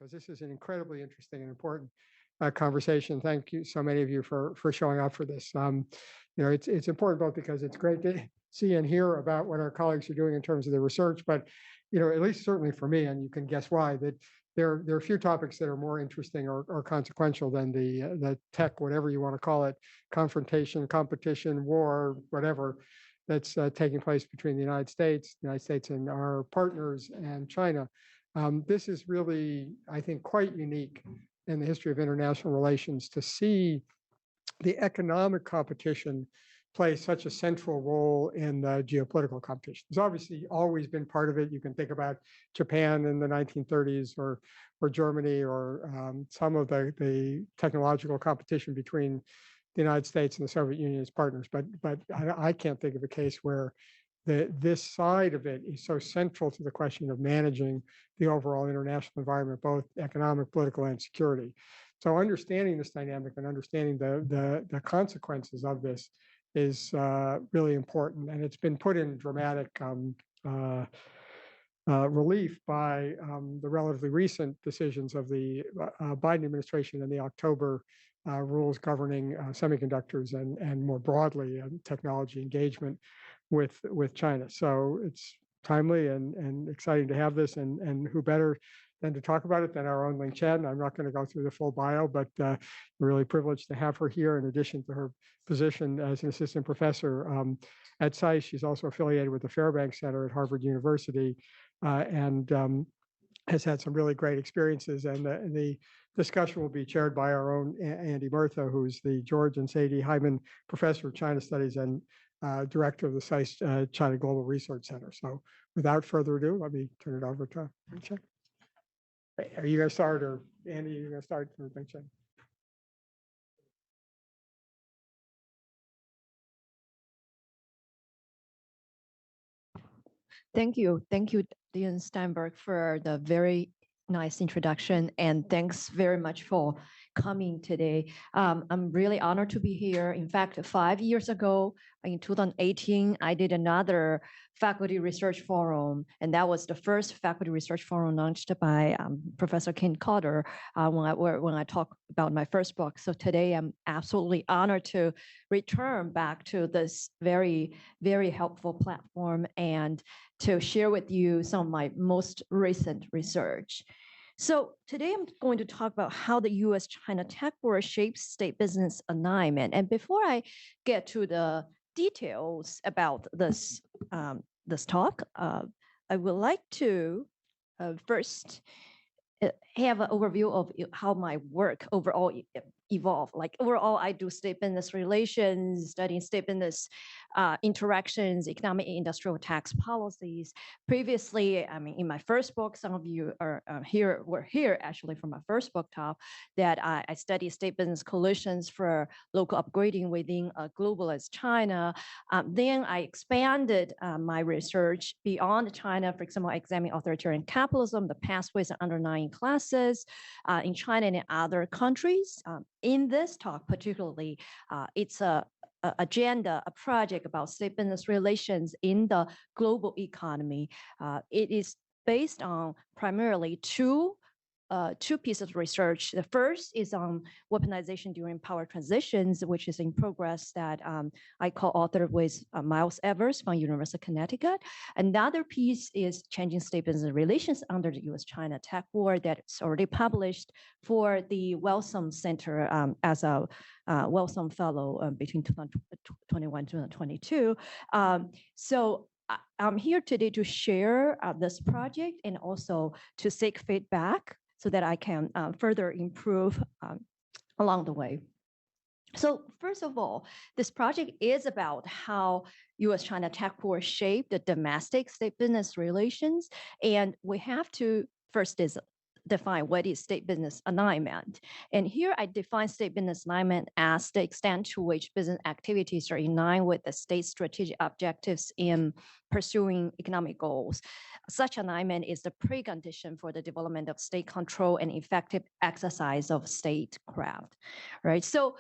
because this is an incredibly interesting and important conversation. Thank you, so many of you, for showing up for this. It's important both because it's great to see and hear about what our colleagues are doing in terms of their research, but at least certainly for me, and you can guess why, that there are a few topics that are more interesting or consequential than the tech, whatever you want to call it, confrontation, competition, war, whatever, that's taking place between the United States and our partners and China. This is really, I think, quite unique in the history of international relations to see the economic competition play such a central role in the geopolitical competition. It's obviously always been part of it. You can think about Japan in the 1930s or Germany, or some of the technological competition between the United States and the Soviet Union as partners. But I can't think of a case where this side of it is so central to the question of managing the overall international environment, both economic, political, and security. So understanding this dynamic and understanding the consequences of this is really important, and it's been put in dramatic relief by the relatively recent decisions of the Biden administration and the October rules governing semiconductors and more broadly technology engagement with China. So it's timely and exciting to have this, and who better than to talk about it than our own Ling Chen. I'm not going to go through the full bio, but we're really privileged to have her here in addition to her position as an assistant professor at SAIS. She's also affiliated with the Fairbanks Center at Harvard University and has had some really great experiences. And the discussion will be chaired by our own Andy Murtha, who's the George and Sadie Hyman Professor of China Studies and Director of the SAIS China Global Research Center. So without further ado, let me turn it over to Ling Chen. Are you going to start, or Andy, you're going to start? Ling Chen. Thank you, Dean Steinberg, for the very nice introduction, and thanks very much for coming today. I'm really honored to be here. In fact, 5 years ago, in 2018, I did another faculty research forum, and that was the first faculty research forum launched by Professor Ken Cotter when I talk about my first book. So today, I'm absolutely honored to return back to this very, very helpful platform and to share with you some of my most recent research. So today I'm going to talk about how the U.S.-China tech war shapes state business alignment. And before I get to the details about this talk, I would like to first have an overview of how my work overall evolved. Like overall, I do state business relations, studying state business interactions, economic and industrial tax policies. Previously, I mean, in my first book, some of you were here actually for my first book talk, that I studied state business coalitions for local upgrading within a globalized China. Then I expanded my research beyond China. For example, I examined authoritarian capitalism, the pathways and underlying classes in China and in other countries. In this talk, particularly, it's a project about state business relations in the global economy. It is based on primarily two pieces of research. The first is on weaponization during power transitions, which is in progress, that I co-authored with Miles Evers from University of Connecticut. Another piece is changing state business relations under the U.S.-China tech war that's already published for the Wellsome Center as a Wellsome Fellow between 2021 and 2022. So I'm here today to share this project and also to seek feedback so that I can further improve along the way. So first of all, this project is about how U.S.-China tech war shaped the domestic state business relations, and we have to first define what is state business alignment. And here I define state business alignment as the extent to which business activities are in line with the state's strategic objectives in pursuing economic goals. Such alignment is the precondition for the development of state control and effective exercise of statecraft, right? So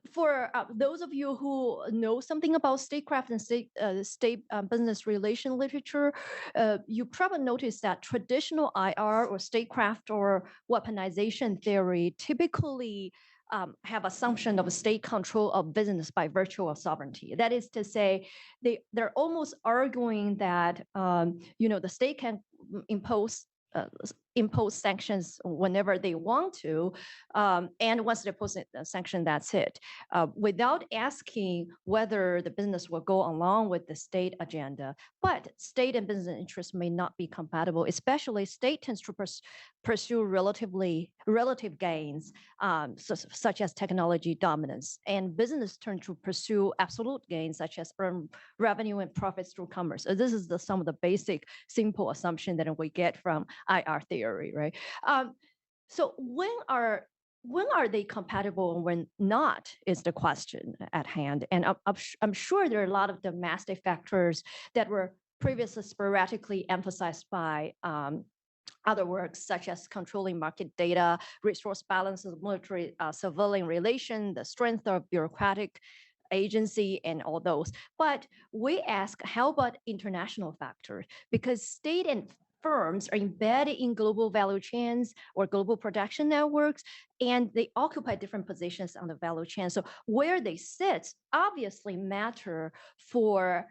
for those of you who know something about statecraft and state business relation literature, you probably noticed that traditional IR or statecraft or weaponization theory typically have assumption of state control of business by virtue of sovereignty. That is to say, they're almost arguing that the state can impose sanctions whenever they want to, and once they impose a sanction, that's it, without asking whether the business will go along with the state agenda. But state and business interests may not be compatible, especially state tends to pursue relative gains, such as technology dominance, and business turn to pursue absolute gains, such as earn revenue and profits through commerce. So this is some of the basic, simple assumption that we get from IR theory, right? So when are they compatible and when not is the question at hand. And I'm sure there are a lot of domestic factors that were previously sporadically emphasized by other works, such as controlling market data, resource balances, military civilian relation, the strength of bureaucratic agency, and all those. But we ask, how about international factors? Because state and firms are embedded in global value chains or global production networks, and they occupy different positions on the value chain. So where they sit obviously matter for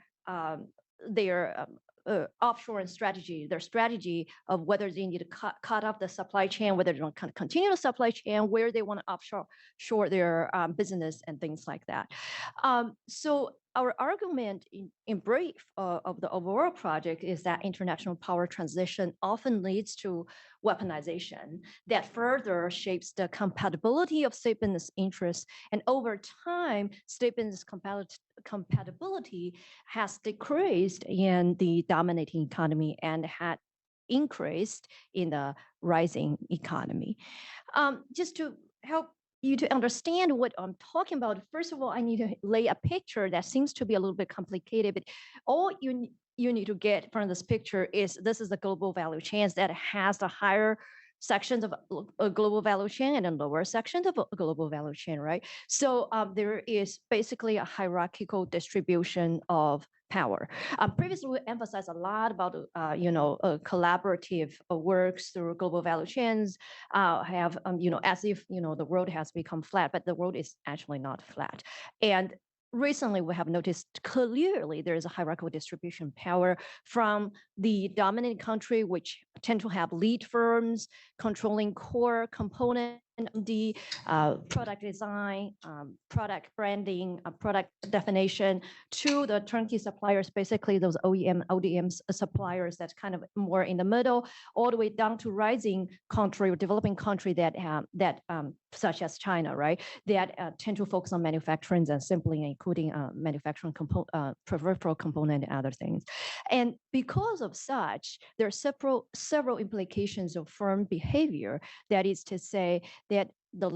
their offshore and strategy, their strategy of whether they need to cut off the supply chain, whether they want to continue the supply chain, where they want to offshore their business and things like that. So our argument in brief of the overall project is that international power transition often leads to weaponization that further shapes the compatibility of state business interests. And over time, state business compatibility has decreased in the dominating economy and had increased in the rising economy. Just to help you to understand what I'm talking about, first of all, I need to lay a picture that seems to be a little bit complicated, but all you need to get from this picture is this is the global value chains that has the higher sections of a global value chain and then lower sections of a global value chain, right? So there is basically a hierarchical distribution of power. Previously, we emphasized a lot about collaborative works through global value chains. Have as if the world has become flat, but the world is actually not flat. And recently, we have noticed clearly there is a hierarchical distribution power from the dominant country, which tend to have lead firms controlling core component, the product design, product branding, product definition, to the turnkey suppliers, basically those OEM, ODM suppliers that's kind of more in the middle, all the way down to rising country or developing country that such as China, right? That tend to focus on manufacturing and simply including manufacturing peripheral component and other things. And because of such, there are several implications of firm behavior. That is to say that the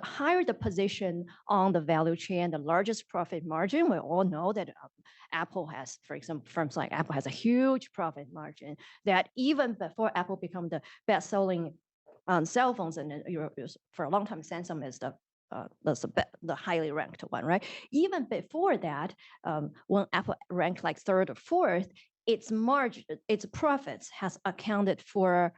higher the position on the value chain, the largest profit margin. We all know that Apple has, for example, firms like Apple has a huge profit margin that even before Apple become the best-selling cell phones, and for a long time, Samsung is the highly ranked one, right? Even before that, when Apple ranked like third or fourth, its profits has accounted for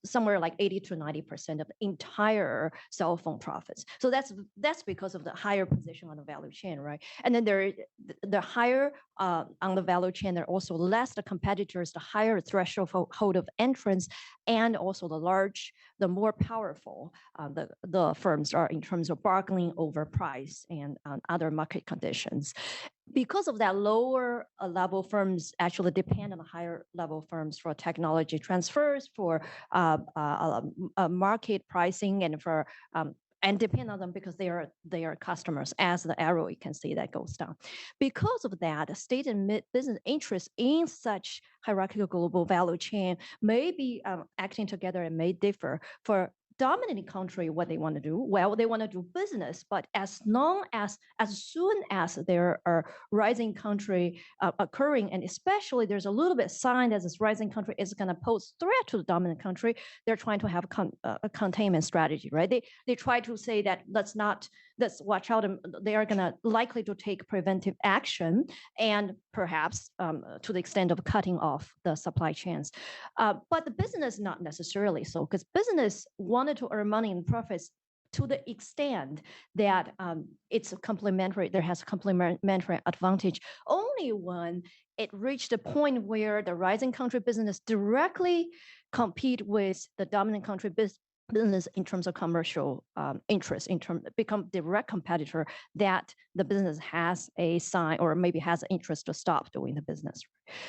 somewhere like 80 to 90% of the entire cell phone profits. So that's because of the higher position on the value chain, right? And then the higher on the value chain, there are also less the competitors, the higher threshold of entrance, and also the more powerful the firms are in terms of bargaining over price and other market conditions. Because of that, lower level firms actually depend on the higher level firms for technology transfers, for market pricing, and for and depend on them because they are customers. As the arrow, you can see that goes down. Because of that, state and business interests in such hierarchical global value chain may be acting together and may differ. For dominant country, what they want to do, well, they want to do business, but as soon as there are rising country occurring, and especially there's a little bit sign that this rising country is going to pose threat to the dominant country, they're trying to have a containment strategy, right? They try to say that let's not let's watch out. They are going to likely to take preventive action and perhaps to the extent of cutting off the supply chains. But the business not necessarily so, because business wanted to earn money and profits to the extent that it's complementary, there has complementary advantage only when it reached a point where the rising country business directly compete with the dominant country business in terms of commercial interest, become direct competitor, that the business has a sign or maybe has an interest to stop doing the business.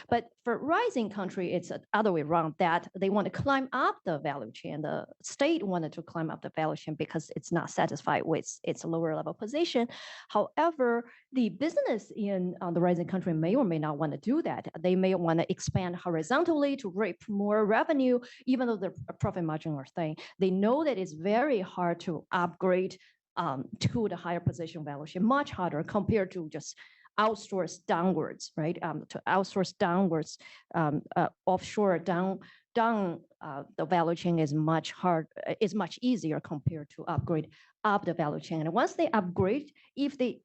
But for rising country, it's the other way around, that they want to climb up the value chain. The state wanted to climb up the value chain because it's not satisfied with its lower level position. However, the business in the rising country may or may not want to do that. They may want to expand horizontally to reap more revenue, even though the profit margin are thin. They know that it's very hard to upgrade to the higher position value chain, much harder compared to just outsource downwards, right? To outsource downwards, offshore down the value chain is much easier compared to upgrade up the value chain. And once they upgrade, if they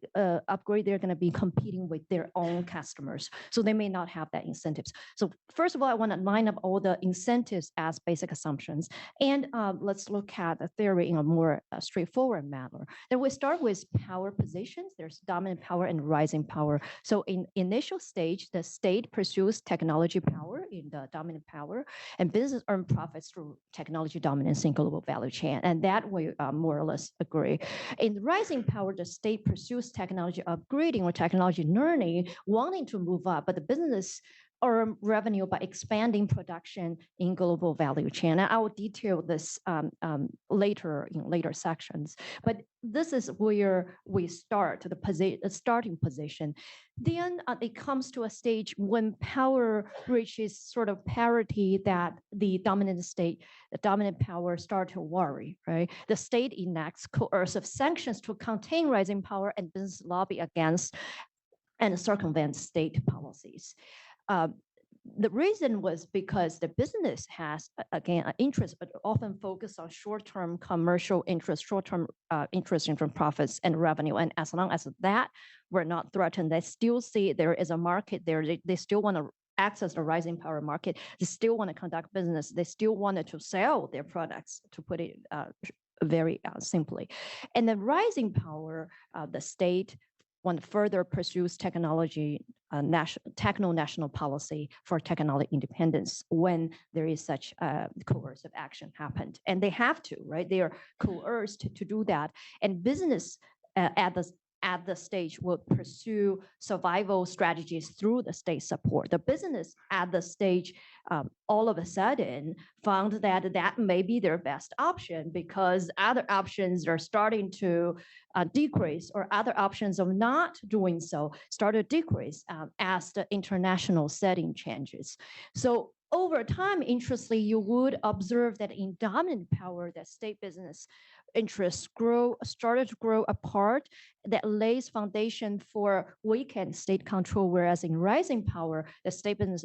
upgrade, they're going to be competing with their own customers. So they may not have that incentives. So first of all, I want to line up all the incentives as basic assumptions. And let's look at the theory in a more straightforward manner. Then we start with power positions. There's dominant power and rising power. So in initial stage, the state pursues technology power in the dominant power, and business earn profits through technology dominance in global value chain. And that we more or less agree. In the rising power, the state pursues technology upgrading or technology learning, wanting to move up, but the business earn revenue by expanding production in global value chain. And I will detail this later in later sections. But this is where we start, the starting position. Then it comes to a stage when power reaches sort of parity, that the dominant power start to worry, right? The state enacts coercive sanctions to contain rising power, and business lobby against and circumvent state policies. The reason was because the business has, again, an interest, but often focused on short-term commercial interest, short-term interest in profits and revenue. And as long as that were not threatened, they still see there is a market there. They still want to access the rising power market. They still want to conduct business. They still wanted to sell their products, to put it very simply. And the rising power, the state want to further pursues technology, techno-national policy for technology independence when there is such coercive action happened. And they have to, right? They are coerced to do that. And business at the stage will pursue survival strategies through the state support. The business at the stage all of a sudden found that that may be their best option, because other options are starting to decrease, or other options of not doing so start to decrease as the international setting changes. So over time, interestingly, you would observe that in dominant power, that state business interests started to grow apart, that lays foundation for weakened state control, whereas in rising power, the state business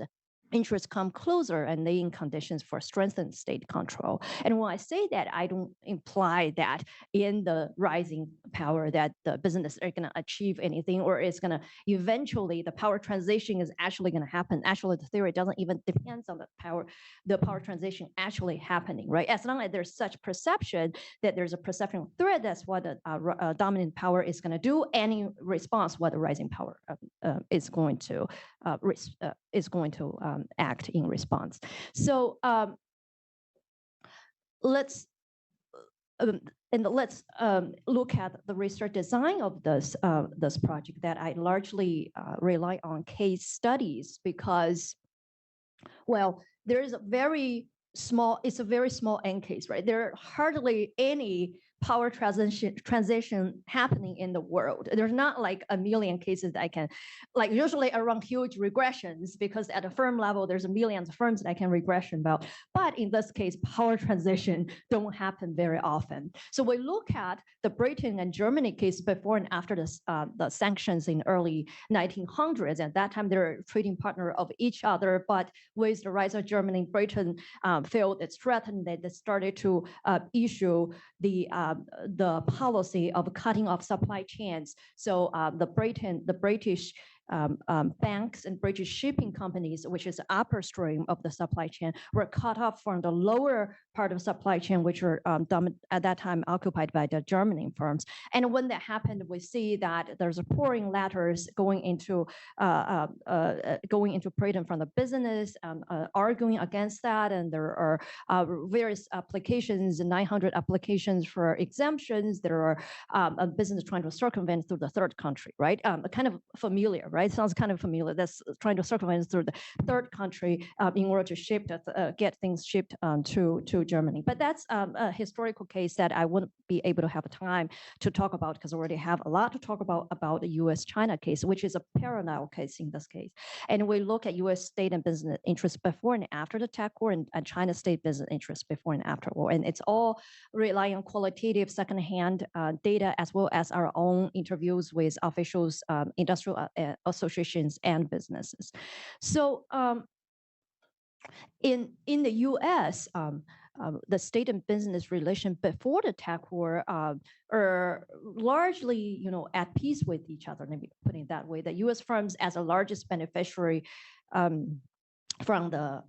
interests come closer and laying conditions for strengthened state control. And when I say that, I don't imply that in the rising power that the business are going to achieve anything, or it's going to eventually, the power transition is actually going to happen. Actually, the theory doesn't even depend on the power transition actually happening, right? As long as there's such perception that there's a perception threat, that's what the dominant power is going to do. Any response, what the rising power is going to act in response. So let's look at the research design of this project that I largely rely on case studies, because, well, there is a very small end case, right? There are hardly any power transition happening in the world. There's not like a million cases that I can, like usually around huge regressions, because at a firm level, there's millions of firms that I can regression about. But in this case, power transition don't happen very often. So we look at the Britain and Germany case before and after the sanctions in early 1900s. At that time, they're a trading partner of each other, but with the rise of Germany, Britain felt it's threatened, that they started to issue the the policy of cutting off supply chains. So the British banks and British shipping companies, which is the upper stream of the supply chain, were cut off from the lower part of supply chain, which were at that time occupied by the German firms. And when that happened, we see that there's a pouring letters going into Britain from the business, arguing against that, and there are various applications, 900 applications for exemptions. There are a business trying to circumvent through the third country, right? Kind of familiar, right? Sounds kind of familiar. That's trying to circumvent through the third country in order to get things shipped to Germany. But that's a historical case that I wouldn't be able to have time to talk about because I already have a lot to talk about the U.S.-China case, which is a parallel case in this case. And we look at U.S. state and business interests before and after the tech war, and China state business interests before and after war. And it's all relying on qualitative secondhand data as well as our own interviews with officials, industrial associations, and businesses. So in the U.S., the state and business relation before the tech war are largely, at peace with each other. Let me put it that way. The U.S. firms, as the largest beneficiary from the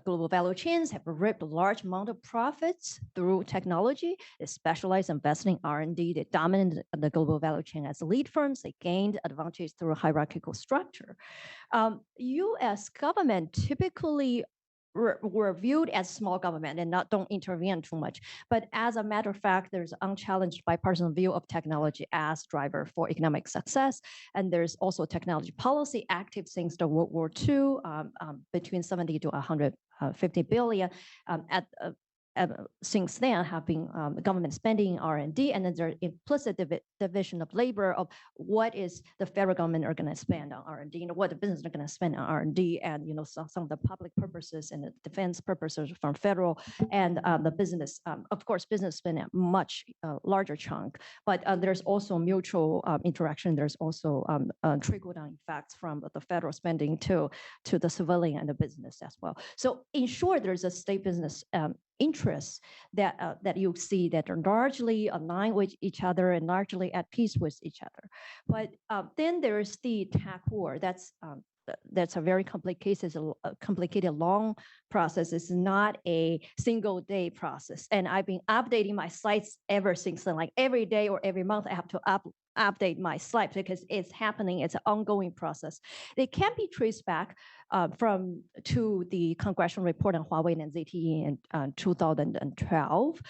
global value chains, have reaped a large amount of profits through technology. They specialize in investing in R&D. They dominate the global value chain as lead firms. They gained advantage through a hierarchical structure. U.S. government typically were viewed as small government and don't intervene too much. But as a matter of fact, there's unchallenged bipartisan view of technology as driver for economic success. And there's also technology policy active since the World War II, between 70 to 150 billion since then have been government spending R&D, and then there's implicit division of labor of what is the federal government are going to spend on R&D, what the business are going to spend on R&D, and some of the public purposes and the defense purposes from federal, and the business, of course, business spend a much larger chunk, but there's also mutual interaction. There's also trickle-down effects from the federal spending to the civilian and the business as well. So in short, there's a state business interests that you see that are largely aligned with each other and largely at peace with each other. But then there's the tech war. That's a very complicated, long process. It's not a single day process. And I've been updating my slides ever since then. Like every day or every month, I have to update my slides because it's happening. It's an ongoing process. It can be traced back to the congressional report on Huawei and ZTE in 2012,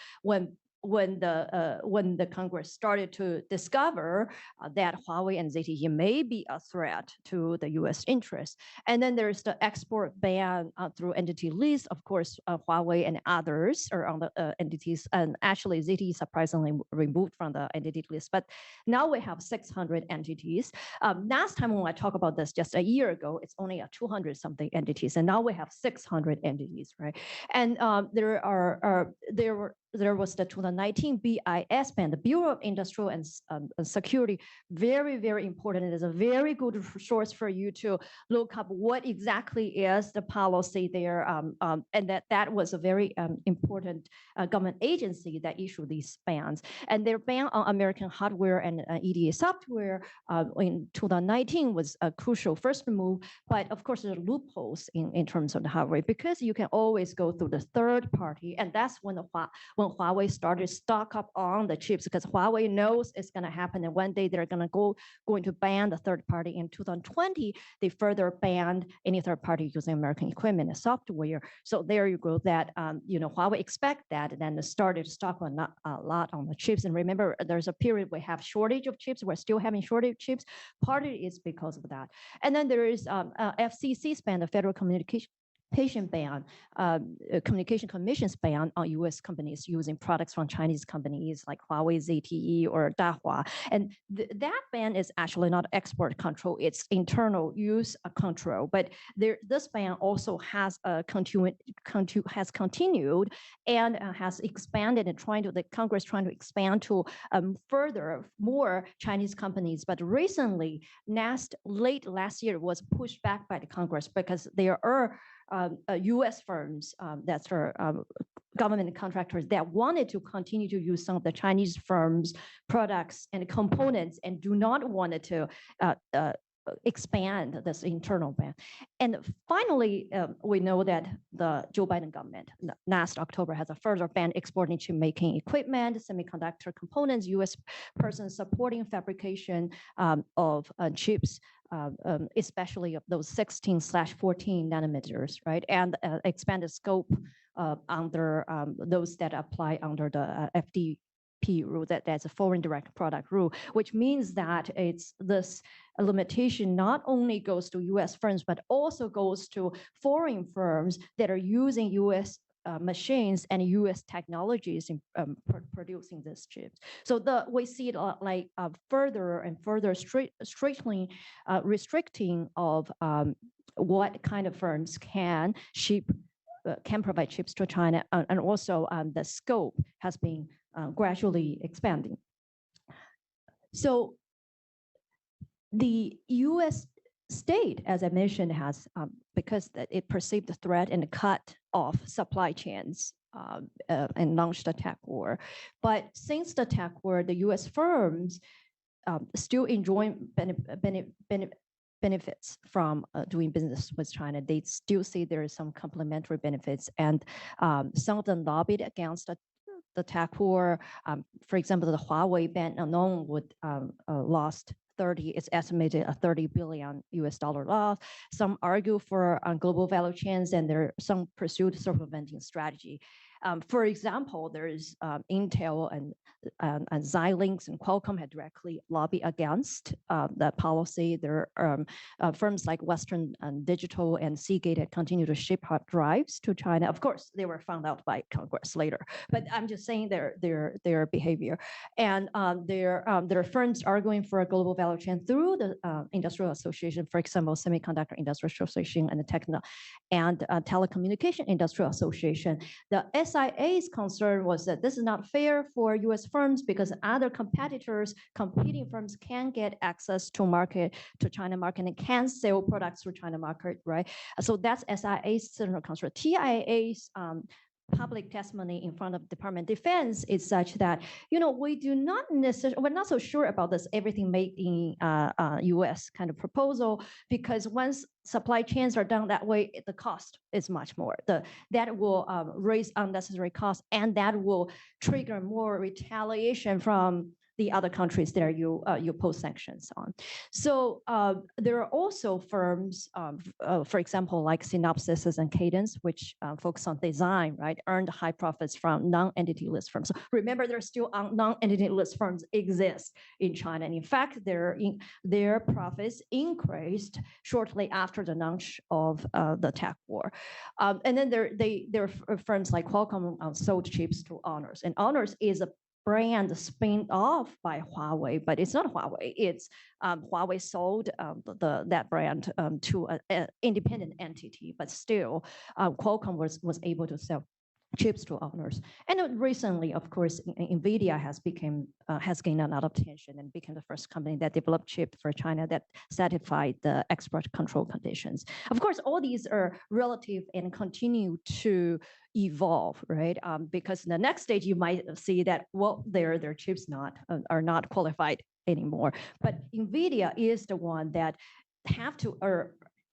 when the Congress started to discover that Huawei and ZTE may be a threat to the U.S. interests. And then there's the export ban through entity list. Of course, Huawei and others are on the entities, and actually ZTE surprisingly removed from the entity list. But now we have 600 entities. Last time when I talked about this just a year ago, it's only 200-something entities, and now we have 600 entities, right? And there was the 2019 BIS ban, the Bureau of Industrial and Security, very, very important. It is a very good source for you to look up what exactly is the policy there, and that was a very important government agency that issued these bans. And their ban on American hardware and EDA software in 2019 was a crucial first move. But of course, there are loopholes in terms of the hardware because you can always go through the third party, and that's when Huawei started to stock up on the chips because Huawei knows it's going to happen, and one day they're going to ban the third party. In 2020, they further banned any third party using American equipment and software. So there you go. That Huawei expect that, and then started to stock a lot on the chips. And remember, there's a period we have shortage of chips. We're still having shortage of chips. Part of it is because of that. And then there is FCC's ban, the Federal Communication ban, Communication Commission's ban on U.S. companies using products from Chinese companies like Huawei, ZTE, or Dahua. And that ban is actually not export control, it's internal use control. But this ban also has continued and has expanded, and the Congress trying to expand to further more Chinese companies. But recently, late last year, was pushed back by the Congress because there are U.S. firms that are government contractors that wanted to continue to use some of the Chinese firms' products and components and do not want to expand this internal ban. And finally, we know that the Joe Biden government last October has a further ban exporting chip-making equipment, semiconductor components, U.S. persons supporting fabrication of chips, especially of those 16/14 nanometers, right? And expanded scope under those that apply under the FDP rule, that's a foreign direct product rule, which means that it's this limitation not only goes to US firms, but also goes to foreign firms that are using US machines and US technologies in producing these chips. So we see it like further and further strictly restricting of what kind of firms can provide chips to China, and also the scope has been gradually expanding. So the U.S. state, as I mentioned, has, because it perceived the threat and cut off supply chains and launched a tech war. But since the tech war, the U.S. firms still enjoy benefits from doing business with China. They still see there is some complementary benefits, and some of them lobbied against the tech war. For example, the Huawei ban alone would lost it's estimated a $30 billion loss. Some argue for global value chains, and there are some pursued circumventing strategy. For example, there is Intel and Xilinx and Qualcomm had directly lobbied against that policy. There are firms like Western Digital and Seagate had continued to ship hard drives to China. Of course, they were found out by Congress later, but I'm just saying their behavior. And there are firms arguing for a global value chain through the industrial association, for example, Semiconductor Industrial Association and the Telecommunication Industrial Association. The SIA's concern was that this is not fair for U.S. firms because other competitors, competing firms, can get access to China market and can sell products through China market, right? So that's SIA's central concern. TIA's public testimony in front of Department of Defense is such that, we do not necessarily, we're not so sure about this everything made in US kind of proposal, because once supply chains are done that way, the cost is much more. That will raise unnecessary costs, and that will trigger more retaliation from the other countries that you pose sanctions on. So there are also firms, for example, like Synopsys and Cadence, which focus on design, right, earned high profits from non-entity list firms. So remember, there's still non-entity list firms exist in China. And in fact, their profits increased shortly after the launch of the tech war. And then there are firms like Qualcomm sold chips to Honors. And Honors is a brand spun off by Huawei, but it's not Huawei. It's Huawei sold that brand to an independent entity, but still Qualcomm was able to sell chips to Honors. And recently, of course, NVIDIA has gained a lot of attention and became the first company that developed chip for China that satisfied the export control conditions. Of course, all these are relative and continue to evolve, right? Because in the next stage, you might see that, well, their chips are not qualified anymore. But NVIDIA is the one that have to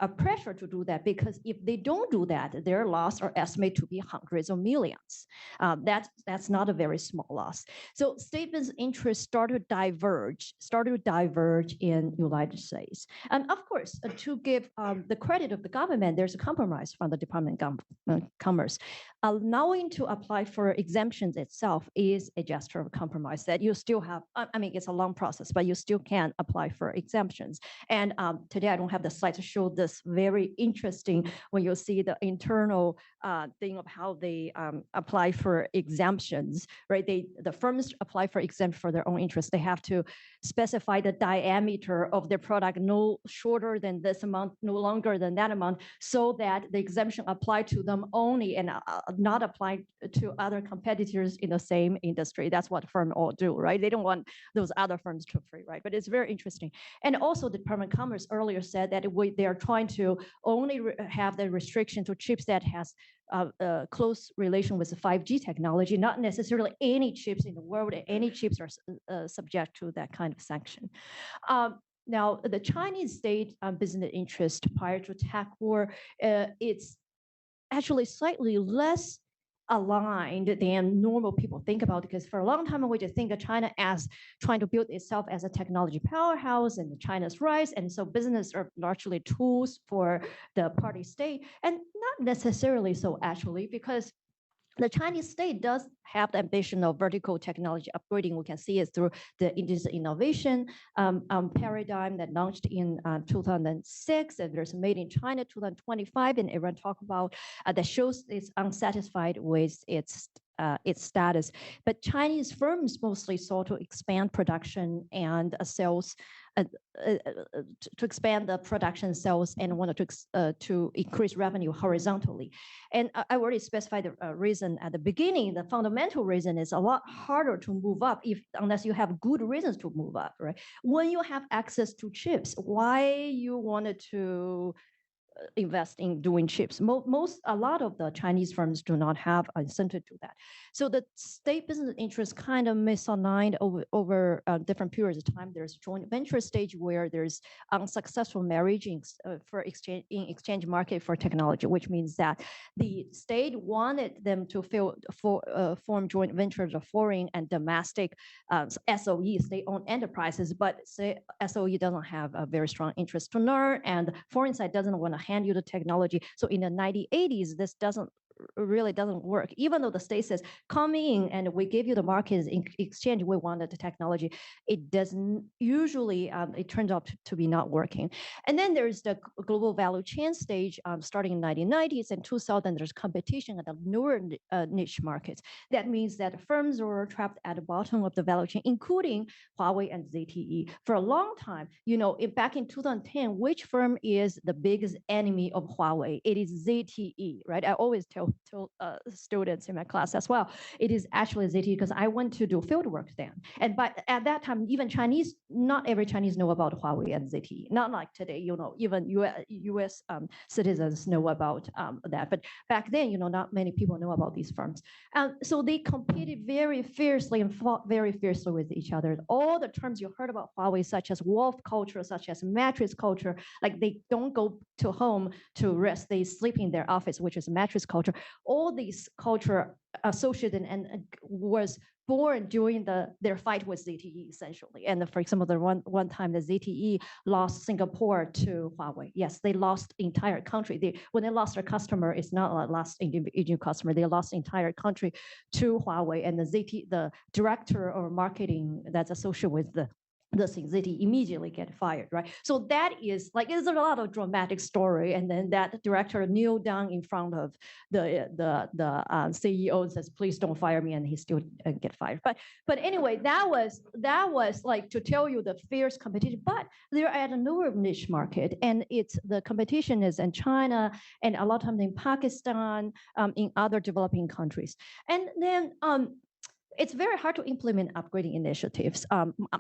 a pressure to do that, because if they don't do that, their loss are estimated to be hundreds of millions. That's not a very small loss. So statements interests started to diverge in United States. And of course, to give the credit of the government, there's a compromise from the Department of Commerce. Allowing to apply for exemptions itself is a gesture of compromise that you still have. I mean, it's a long process, but you still can apply for exemptions. And today I don't have the slide to show this very interesting when you see the internal thing of how they apply for exemptions, right? The firms apply for exemption for their own interest. They have to specify the diameter of their product no shorter than this amount, no longer than that amount, so that the exemption apply to them only and not apply to other competitors in the same industry. That's what firms all do, right? They don't want those other firms to free, right? But it's very interesting. And also the Department of Commerce earlier said that they are trying trying to only have the restriction to chips that has a close relation with the 5G technology, not necessarily any chips in the world, any chips are subject to that kind of sanction. Now, the Chinese state business interest prior to tech war, it's actually slightly less aligned than normal people think about, because for a long time we just think of China as trying to build itself as a technology powerhouse and China's rise, and so business are largely tools for the party state, and not necessarily so actually, because the Chinese state does have the ambition of vertical technology upgrading. We can see it through the indigenous innovation paradigm that launched in 2006, and there's Made in China 2025, and everyone talk about that shows it's unsatisfied with its status. But Chinese firms mostly sought to expand production and sales, to expand the production sales, and wanted to increase revenue horizontally. And I already specified the reason at the beginning. The fundamental reason is a lot harder to move up unless you have good reasons to move up, right? When you have access to chips, why you wanted to invest in doing chips? A lot of the Chinese firms do not have incentive to that. So the state business interests kind of misaligned over different periods of time. There's joint venture stage where there's unsuccessful marriage in exchange market for technology, which means that the state wanted them to form joint ventures of foreign and domestic SOE, state-owned enterprises, but SOE doesn't have a very strong interest to learn, and the foreign side doesn't want to hand you the technology. So in the 1980s, this really doesn't work. Even though the state says, come in and we give you the markets in exchange, we wanted the technology, it doesn't usually, it turns out to be not working. And then there's the global value chain stage, starting in 1990s and 2000, there's competition at the newer niche markets. That means that firms were trapped at the bottom of the value chain, including Huawei and ZTE. For a long time, back in 2010, which firm is the biggest enemy of Huawei? It is ZTE, right? I always tell students in my class as well, it is actually ZTE, because I went to do field work then. But at that time, even Chinese, not every Chinese know about Huawei and ZTE. Not like today, even US citizens know about that. But back then, not many people know about these firms. So they competed very fiercely and fought very fiercely with each other. All the terms you heard about Huawei, such as wolf culture, such as mattress culture, like they don't go to home to rest, they sleep in their office, which is mattress culture. All these culture associated and was born during their fight with ZTE, essentially. And for example, the one time the ZTE lost Singapore to Huawei. Yes, they lost entire country. When they lost their customer, it's not a lost individual customer. They lost the entire country to Huawei. And the director or marketing that's associated with the ZTE immediately get fired, right? So that is like, there's a lot of dramatic story, and then that director kneeled down in front of the CEO and says, "Please don't fire me," and he still get fired. But anyway, that was like to tell you the fierce competition. But they're at a newer niche market, and the competition is in China and a lot of times in Pakistan, in other developing countries, and then. It's very hard to implement upgrading initiatives.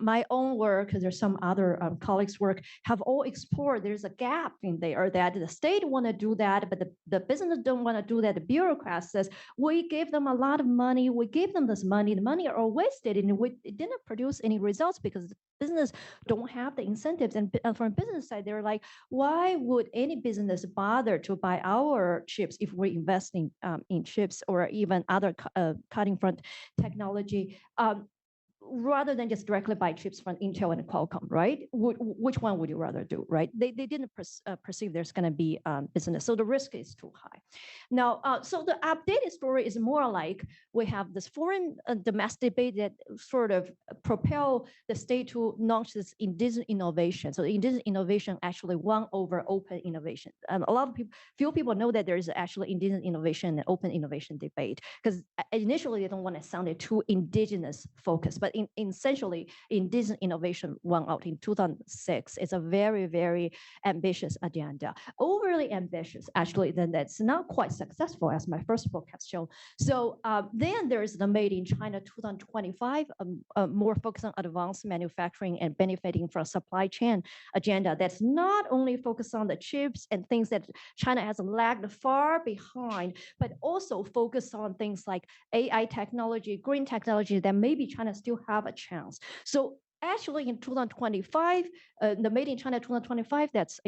My own work, there's some other colleagues' work, have all explored there's a gap in there that the state want to do that, but the business don't want to do that. The bureaucrat says, we gave them a lot of money, we gave them this money, the money are wasted, and it didn't produce any results because the business don't have the incentives. And from business side, they're like, why would any business bother to buy our chips if we're investing in chips or even other cutting front technology? Rather than just directly buy chips from Intel and Qualcomm, right? Which one would you rather do, right? They didn't perceive there's going to be business, so the risk is too high. Now, so the updated story is more like we have this foreign domestic debate that sort of propel the state to launch this indigenous innovation. So the indigenous innovation actually won over open innovation. Few people know that there is actually indigenous innovation and open innovation debate, because initially they don't want to sound it too indigenous focused, but essentially in this innovation won out in 2006. It's a very, very ambitious agenda, overly ambitious, actually, then that's not quite successful, as my first book has shown. So then there's the Made in China 2025, more focused on advanced manufacturing and benefiting from supply chain agenda that's not only focused on the chips and things that China has lagged far behind, but also focused on things like AI technology, green technology that maybe China still have a chance. So actually in 2025, the Made in China 2025 that's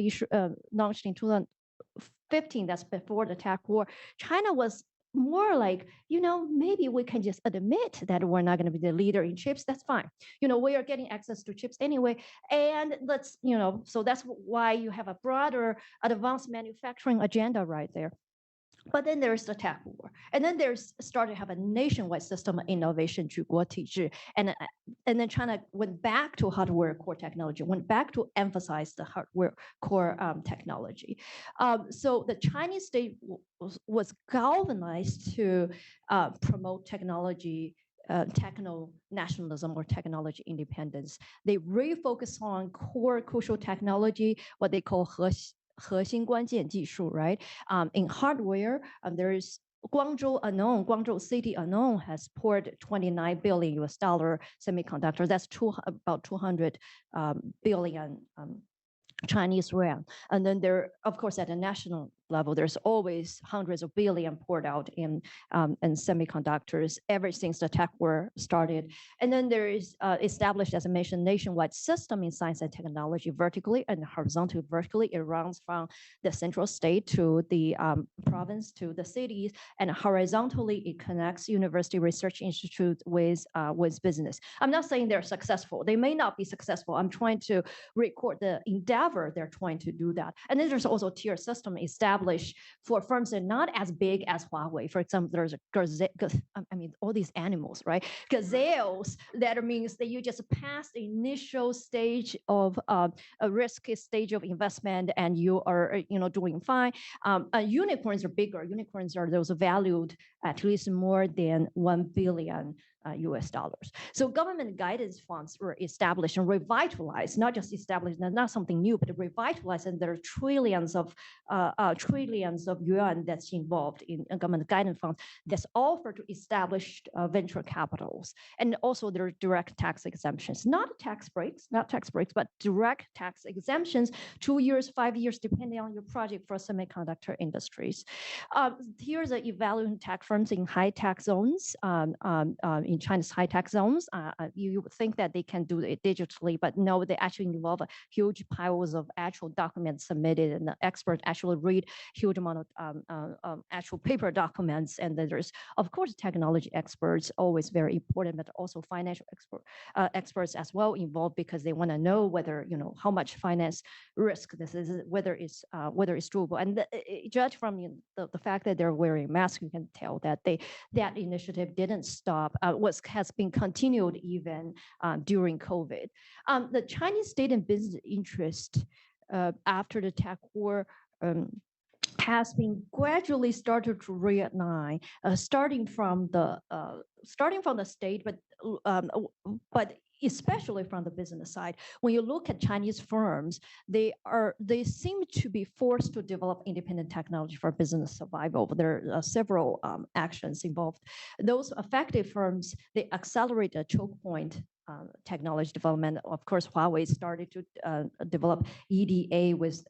launched in 2015, that's before the tech war, China was more like, maybe we can just admit that we're not going to be the leader in chips. That's fine. We are getting access to chips anyway. And let's, so that's why you have a broader advanced manufacturing agenda right there. But then there's the tech war. And then there's started to have a nationwide system of innovation, 举国体制. And then China went back to hardware core technology, went back to emphasize the hardware core technology. So the Chinese state was galvanized to promote technology, techno-nationalism or technology independence. They refocus on core crucial technology, what they call 核心关键技术, right? In hardware, there is Guangzhou city alone has poured $29 billion US semiconductor. That's about 200 billion Chinese yuan. And then there, of course, at a national level, there's always hundreds of billion poured out in semiconductors ever since the tech war started. And then there is established, as I mentioned, nationwide system in science and technology, vertically and horizontally. Vertically, it runs from the central state to the province to the cities, and horizontally, it connects university research institutes with business. I'm not saying they're successful. They may not be successful. I'm trying to record the endeavor they're trying to do that. And then there's also tier system established for firms that are not as big as Huawei. For example, there's all these animals, right? Gazelles, that means that you just pass the initial stage of a risky stage of investment and you are, doing fine. Unicorns are bigger. Unicorns are those valued at least more than 1 billion US dollars. So government guidance funds were established and revitalized, not just established, not something new, but revitalized, and there are trillions of yuan that's involved in government guidance funds that's offered to established venture capitals. And also there are direct tax exemptions, not tax breaks, but direct tax exemptions, 2 years, 5 years, depending on your project for semiconductor industries. Here's the evaluating tech firms in high tax zones, in China's high tax zones. You would think that they can do it digitally, but no, they actually involve huge piles of actual documents submitted, and the experts actually read huge amount of actual paper documents. And then there's, of course, technology experts, always very important, but also financial experts as well involved, because they want to know whether, how much finance risk this is, whether it's doable. And judge from the fact that they're wearing masks, you can tell that that initiative didn't stop. Has been continued even during COVID. The Chinese state and business interest after the tech war has been gradually started to reignite, starting from the state, but especially from the business side. When you look at Chinese firms, they seem to be forced to develop independent technology for business survival. There are several actions involved. Those effective firms, they accelerate the choke point technology development. Of course, Huawei started to develop EDA with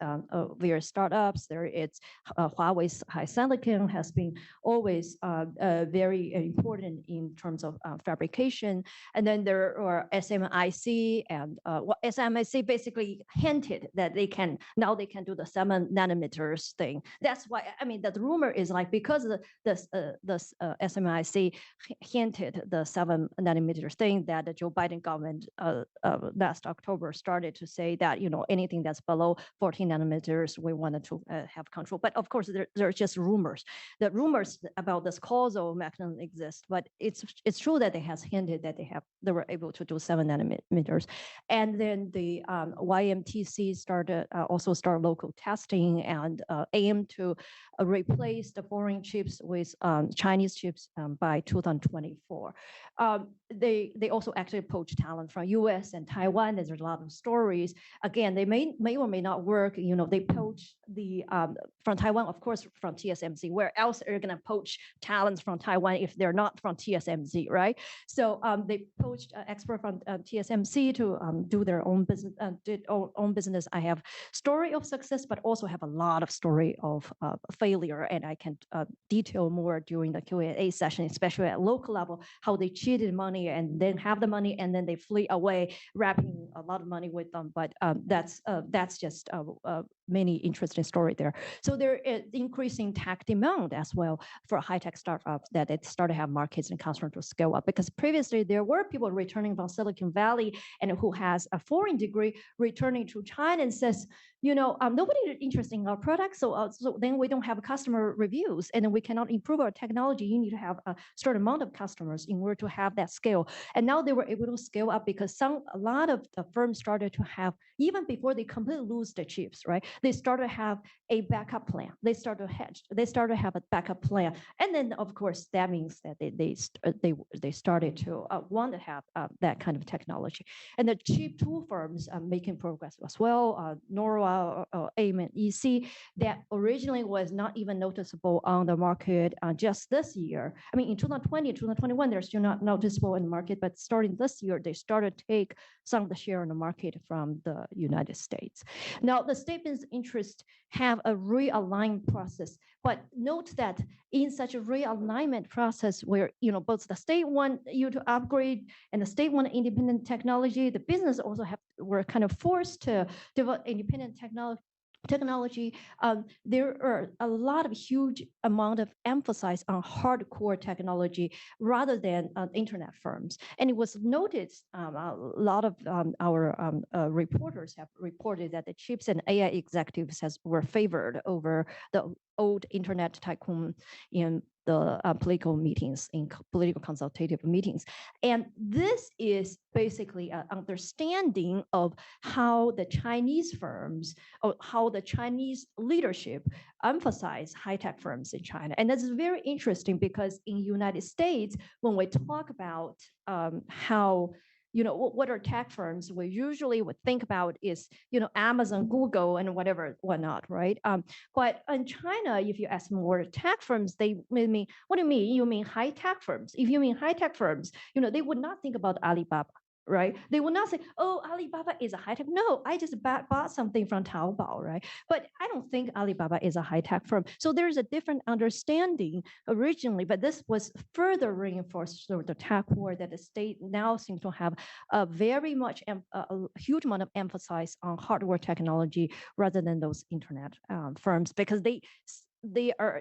various startups. Huawei's HiSilicon has been always very important in terms of fabrication. And then there are SMIC, and SMIC basically hinted that they can do the 7 nanometers thing. That's why, the rumor is like, because the SMIC hinted the 7 nanometers thing, that the Joe Biden government last October started to say that, anything that's below 14 nanometers, we wanted to have control. But of course, there are just rumors. The rumors about this causal mechanism exist, but it's true that they has hinted that they were able to do 7 nanometers. And then the YMTC also started local testing and aim to replace the foreign chips with Chinese chips by 2024. They also actually poach talent from US and Taiwan. There's a lot of stories. Again, they may or may not work. They poach the from Taiwan, of course, from TSMC. Where else are you going to poach talents from Taiwan if they're not from TSMC, right? So they poached experts from TSMC to do their own business. Own business. I have story of success, but also have a lot of story of failure, and I can detail more during the Q&A session, especially at local level, how they cheated money and then have the money and then they flee away, wrapping a lot of money with them. But that's just many interesting story there. So there is increasing tech demand as well for high-tech startups that it started to have markets and customers to scale up, because previously there were people returning from Silicon Valley and who has a foreign degree returning to China and says, nobody is interested in our product, so then we don't have customer reviews, and then we cannot improve our technology. You need to have a certain amount of customers in order to have that scale. And now they were able to scale up because a lot of the firms started to have, even before they completely lose the chips, right? They started to have a backup plan. They started to hedge. They started to have a backup plan, and then of course that means that they started to want to have that kind of technology. And the chip tool firms are making progress as well. Norwa, AIM, and EC, that originally was not even noticeable on the market just this year. I mean, in 2020, 2021, they're still not noticeable in the market, but starting this year, they started to take some of the share in the market from the United States. Now, the statements interest have a realigned process, but note that in such a realignment process where both the state want you to upgrade and the state want independent technology, the business also were kind of forced to develop independent technology. There are a lot of huge amount of emphasis on hardcore technology rather than internet firms. And it was noticed, a lot of our reporters have reported that the chips and AI executives were favored over the old internet tycoon in the political meetings, in political consultative meetings. And this is basically an understanding of how the Chinese firms, or how the Chinese leadership emphasize high-tech firms in China. And that's very interesting because in the United States, when we talk about how what are tech firms, we usually would think about is, Amazon, Google, and whatnot, right? But in China, if you ask more tech firms, they mean, what do you mean? You mean high tech firms? If you mean high tech firms, they would not think about Alibaba, right? They will not say, oh, Alibaba is a high-tech. No, I just bought something from Taobao, right? But I don't think Alibaba is a high-tech firm. So there's a different understanding originally, but this was further reinforced through the tech war that the state now seems to have a very much, a huge amount of emphasis on hardware technology rather than those internet firms, because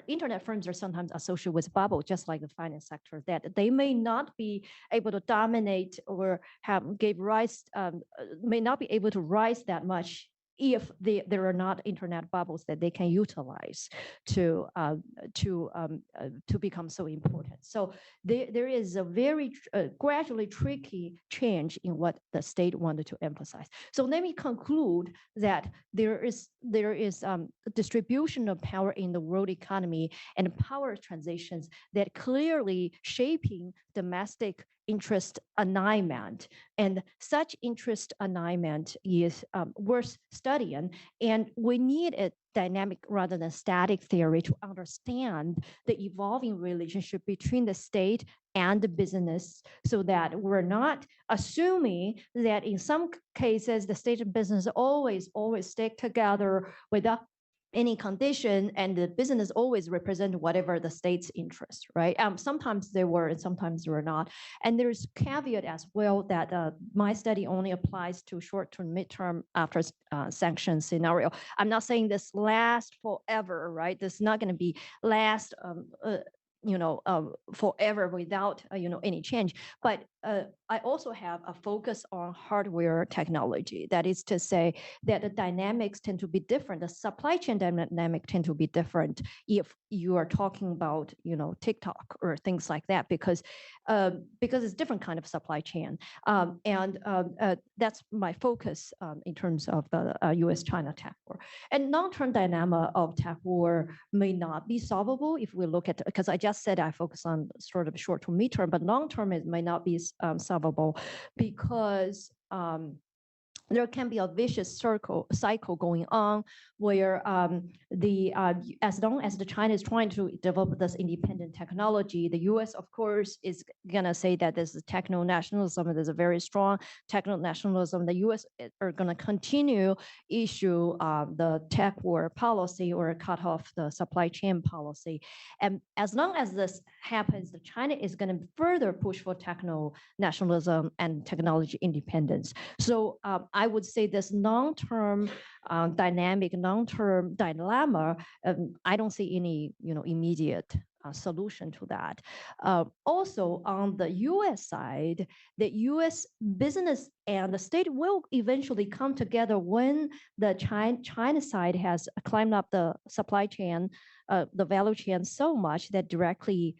internet firms are sometimes associated with bubble, just like the finance sector, that they may not be able to dominate or may not be able to rise that much if there are not internet bubbles that they can utilize to become so important. So there is a very gradually tricky change in what the state wanted to emphasize. So let me conclude that there is distribution of power in the world economy and power transitions that clearly shaping domestic interest alignment, and such interest alignment is worth studying, and we need a dynamic rather than static theory to understand the evolving relationship between the state and the business, so that we're not assuming that in some cases the state and business always stick together without any condition, and the business always represent whatever the state's interest, right? Sometimes they were and sometimes they were not. And there's caveat as well that my study only applies to short-term, mid-term after sanction scenario. I'm not saying this lasts forever, right? This is not going to be last forever without any change. But I also have a focus on hardware technology. That is to say that the dynamics tend to be different. The supply chain dynamic tend to be different if you are talking about TikTok or things like that, because it's different kind of supply chain. And that's my focus in terms of the U.S.-China tech war. And long-term dynamic of tech war may not be solvable if we look at, because I just just said I focus on sort of short to midterm, but long term it might not be solvable because there can be a vicious cycle going on where as long as the China is trying to develop this independent technology, the U.S. of course is gonna say that this is techno nationalism. There's a very strong techno nationalism. The U.S. are gonna continue issue the tech war policy or cut off the supply chain policy, and as long as this happens, China is going to further push for techno nationalism and technology independence. So I would say this long-term dynamic, long-term dilemma, I don't see any immediate solution to that. Also, on the U.S. side, the U.S. business and the state will eventually come together when the China side has climbed up the supply chain, the value chain so much that directly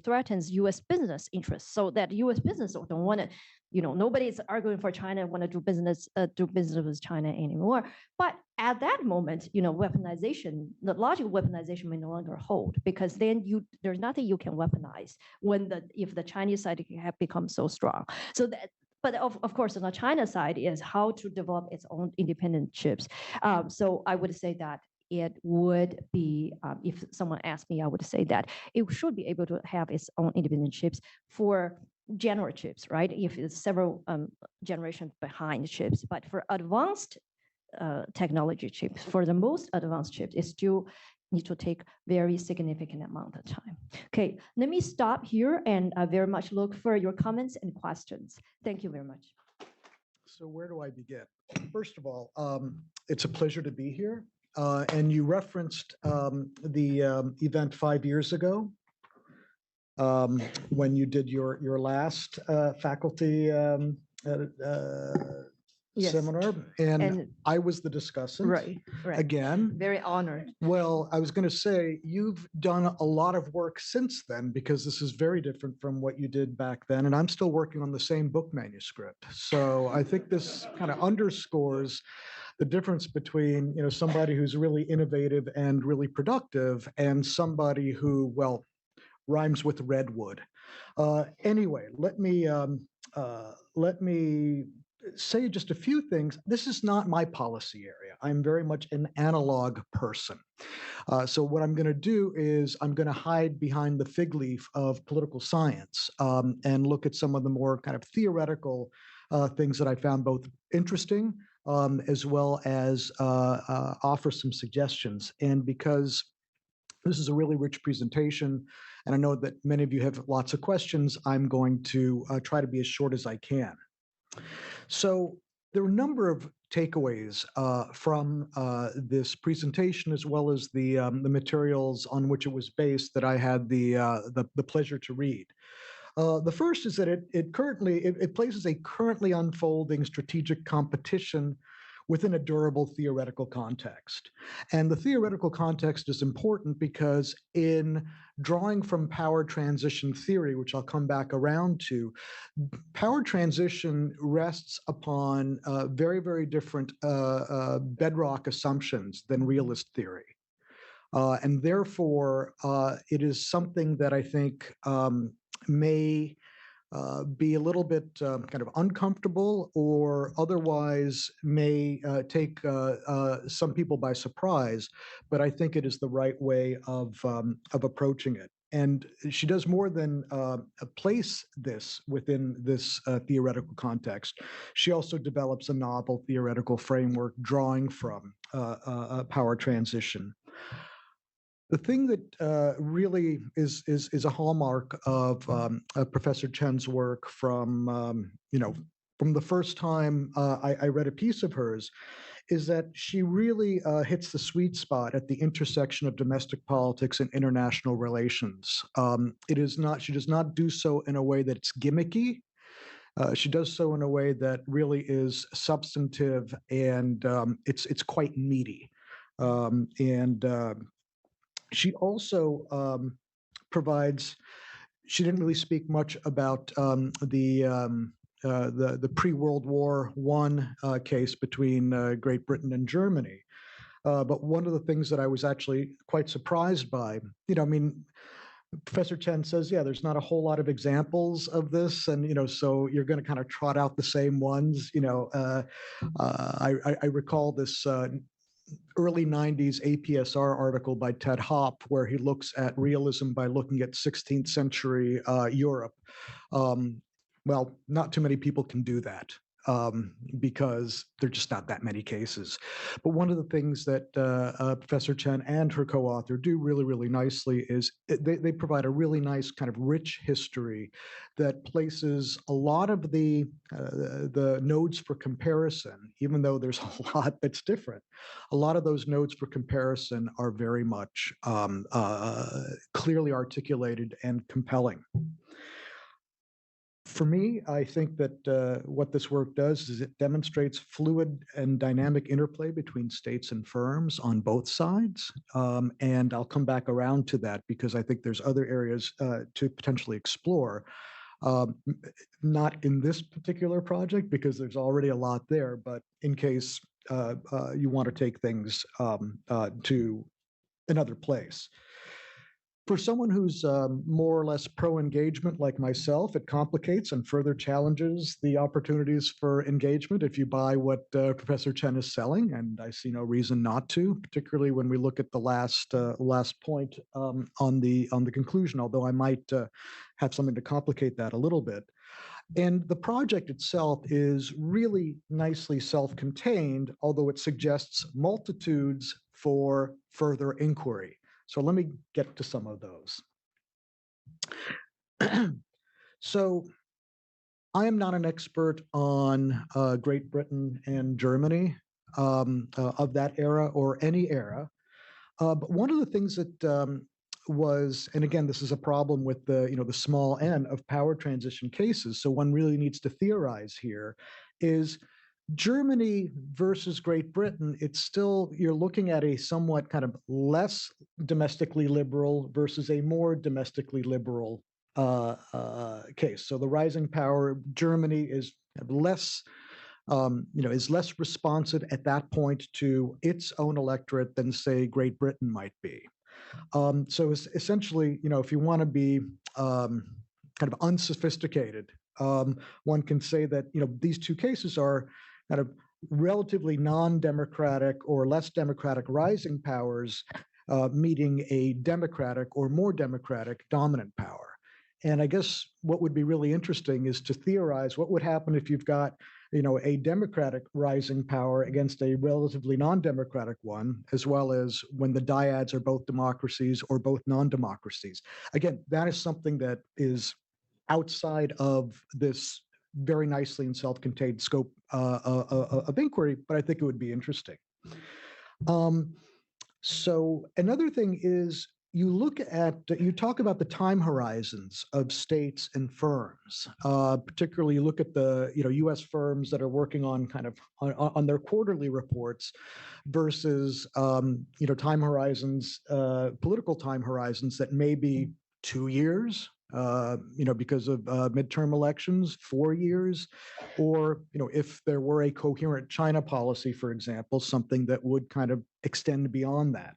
threatens U.S. business interests. So that U.S. business don't want to, nobody's arguing for China want to do business with China anymore. But at that moment, weaponization, the logic of weaponization may no longer hold, because then there's nothing you can weaponize if the Chinese side have become so strong. So that. But of course, on the China side is how to develop its own independent chips. So I would say that it would be, if someone asked me, I would say that it should be able to have its own independent chips for general chips, right? If it's several generations behind chips, but for advanced technology chips, for the most advanced chips, it still need to take very significant amount of time. Okay, let me stop here and very much look for your comments and questions. Thank you very much. So where do I begin? First of all, it's a pleasure to be here. And you referenced the event 5 years ago when you did your last faculty Yes. seminar, and I was the discussant. Right. Again. Very honored. Well, I was going to say, you've done a lot of work since then, because this is very different from what you did back then, and I'm still working on the same book manuscript. So I think this kind of underscores the difference between somebody who's really innovative and really productive and somebody who, well, rhymes with redwood. Anyway, let me say just a few things. This is not my policy area. I'm very much an analog person. So what I'm going to do is I'm going to hide behind the fig leaf of political science and look at some of the more kind of theoretical things that I found both interesting as well as offer some suggestions. And because this is a really rich presentation, and I know that many of you have lots of questions, I'm going to try to be as short as I can. So there are a number of takeaways from this presentation, as well as the materials on which it was based that I had the pleasure to read. The first is that it places a currently unfolding strategic competition within a durable theoretical context. And the theoretical context is important because in drawing from power transition theory, which I'll come back around to, power transition rests upon very, very different bedrock assumptions than realist theory. And therefore, it is something that I think may be a little bit kind of uncomfortable, or otherwise may take some people by surprise, but I think it is the right way of approaching it. And she does more than place this within this theoretical context. She also develops a novel theoretical framework drawing from power transition. The thing that really is a hallmark of Professor Chen's work from the first time I read a piece of hers, is that she really hits the sweet spot at the intersection of domestic politics and international relations. She does not do so in a way that's gimmicky. She does so in a way that really is substantive, and it's quite meaty. She also provides. She didn't really speak much about the pre-World War I case between Great Britain and Germany. But one of the things that I was actually quite surprised by, Professor Chen says, yeah, there's not a whole lot of examples of this, and so you're going to kind of trot out the same ones. I recall this early 90s APSR article by Ted Hopp, where he looks at realism by looking at 16th century Europe. Well, not too many people can do that. Because there are just not that many cases. But one of the things that Professor Chen and her co-author do really, really nicely is they provide a really nice kind of rich history that places a lot of the nodes for comparison, even though there's a lot that's different. A lot of those nodes for comparison are very much clearly articulated and compelling. For me, I think that what this work does is it demonstrates fluid and dynamic interplay between states and firms on both sides. And I'll come back around to that because I think there's other areas to potentially explore. Not in this particular project because there's already a lot there, but in case you want to take things to another place. For someone who's more or less pro-engagement like myself, it complicates and further challenges the opportunities for engagement if you buy what Professor Chen is selling, and I see no reason not to, particularly when we look at the last point on the conclusion, although I might have something to complicate that a little bit. And the project itself is really nicely self-contained, although it suggests multitudes for further inquiry. So let me get to some of those. So I am not an expert on Great Britain and Germany of that era or any era. But one of the things that was, and again, this is a problem with the small n of power transition cases. So one really needs to theorize here is Germany versus Great Britain, it's still, you're looking at a somewhat kind of less domestically liberal versus a more domestically liberal case. So the rising power, Germany is less, is less responsive at that point to its own electorate than, say, Great Britain might be. So essentially, if you want to be kind of unsophisticated, one can say that, these two cases are kind of relatively non-democratic or less democratic rising powers meeting a democratic or more democratic dominant power. And I guess what would be really interesting is to theorize what would happen if you've got, a democratic rising power against a relatively non-democratic one, as well as when the dyads are both democracies or both non-democracies. Again, that is something that is outside of this very nicely and self-contained scope of inquiry, but I think it would be interesting. So another thing is you talk about the time horizons of states and firms. Particularly, you look at the U.S. firms that are working on kind of on their quarterly reports versus time horizons, political time horizons that may be 2 years. Because of midterm elections, 4 years, or, if there were a coherent China policy, for example, something that would kind of extend beyond that.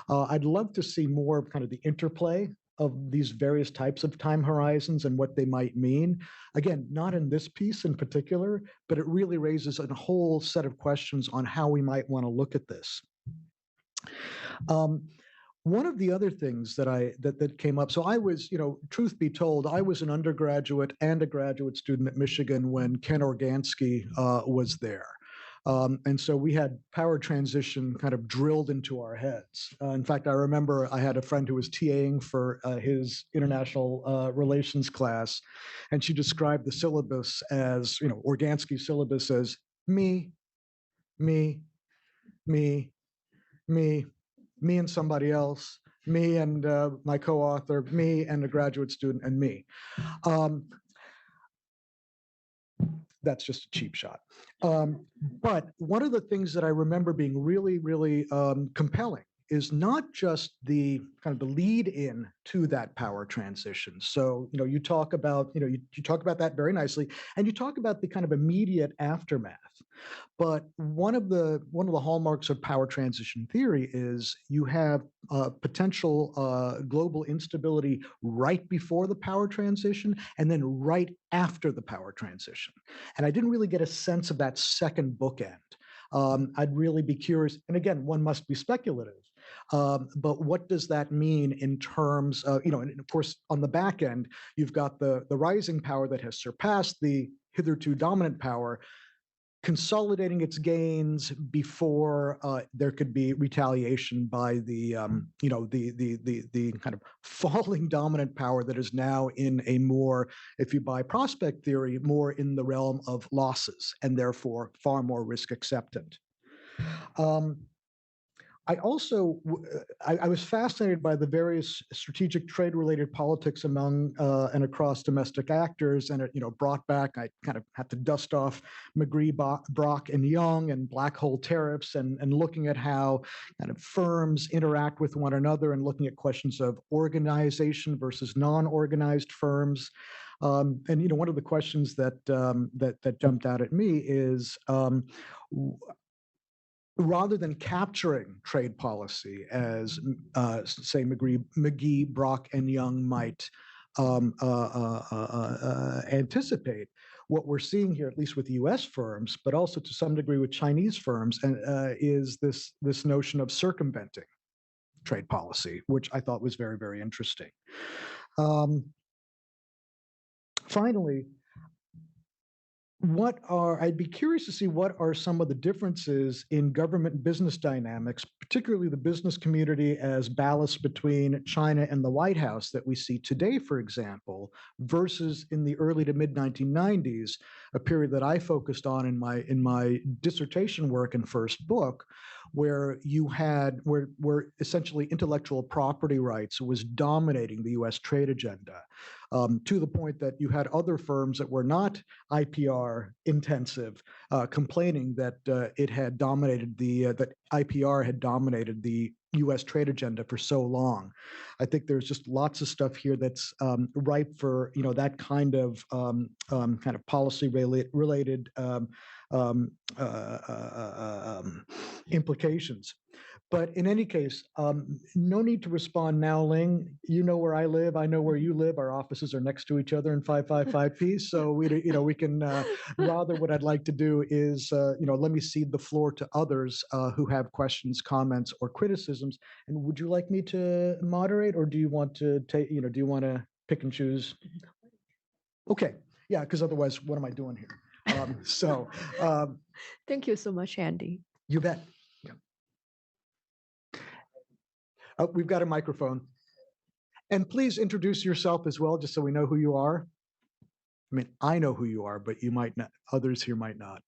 I'd love to see more of kind of the interplay of these various types of time horizons and what they might mean. Again, not in this piece in particular, but it really raises a whole set of questions on how we might want to look at this. One of the other things that came up, so I was, truth be told, I was an undergraduate and a graduate student at Michigan when Ken Organsky was there. And so we had power transition kind of drilled into our heads. In fact, I remember I had a friend who was TAing for his international relations class, and she described the syllabus as, Organsky's syllabus as me, me, me, me, me and somebody else, me and my co-author, me and a graduate student, and me. That's just a cheap shot. But one of the things that I remember being really, really compelling is not just the kind of the lead in to that power transition. So, you talk about, you talk about that very nicely, and you talk about the kind of immediate aftermath. But one of the hallmarks of power transition theory is you have potential global instability right before the power transition and then right after the power transition. And I didn't really get a sense of that second bookend. I'd really be curious, and again, one must be speculative, but what does that mean in terms of, and of course, on the back end, you've got the rising power that has surpassed the hitherto dominant power, consolidating its gains before there could be retaliation by the the kind of falling dominant power that is now in a more, if you buy prospect theory, more in the realm of losses and therefore far more risk acceptant. I also, I was fascinated by the various strategic trade-related politics among and across domestic actors, and it, brought back, I kind of had to dust off McGee, Brock, and Young, and black hole tariffs, and looking at how kind of firms interact with one another, and looking at questions of organization versus non-organized firms. And one of the questions that that jumped out at me is, rather than capturing trade policy as, say, McGee, Brock, and Young might anticipate, what we're seeing here, at least with U.S. firms, but also to some degree with Chinese firms, is this notion of circumventing trade policy, which I thought was very, very interesting. Finally, I'd be curious to see what are some of the differences in government business dynamics, particularly the business community as ballast between China and the White House that we see today, for example, versus in the early to mid 1990s, a period that I focused on in my dissertation work and first book, where you had where essentially intellectual property rights was dominating the U.S. trade agenda, to the point that you had other firms that were not IPR intensive complaining that it had dominated that IPR had dominated the U.S. trade agenda for so long. I think there's just lots of stuff here that's ripe for that kind of policy related implications. But in any case, no need to respond now, Ling. You know where I live. I know where you live. Our offices are next to each other in 555P. So we can rather, what I'd like to do is let me cede the floor to others who have questions, comments, or criticisms. And would you like me to moderate, or do you want to take? Do you want to pick and choose? Okay, yeah, because otherwise, what am I doing here? Thank you so much, Andy. You bet. Oh, we've got a microphone. And please introduce yourself as well, just so we know who you are. I mean, I know who you are, but you might not, others here might not.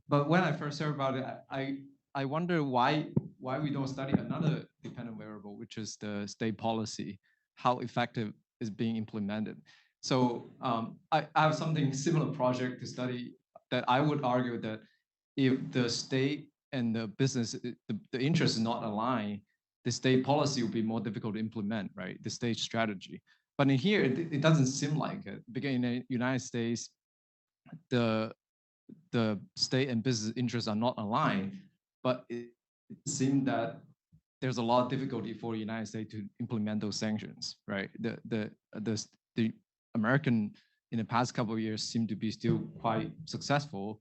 But when I first heard about it, I wonder why we don't study another dependent variable, which is the state policy, how effective is being implemented. So I have something similar project to study that I would argue that if the state and the business, the interests is not aligned, the state policy will be more difficult to implement, right? The state strategy. But in here, it doesn't seem like it. Because in the United States, the state and business interests are not aligned, but it seems that there's a lot of difficulty for the United States to implement those sanctions, right? The American in the past couple of years seem to be still quite successful,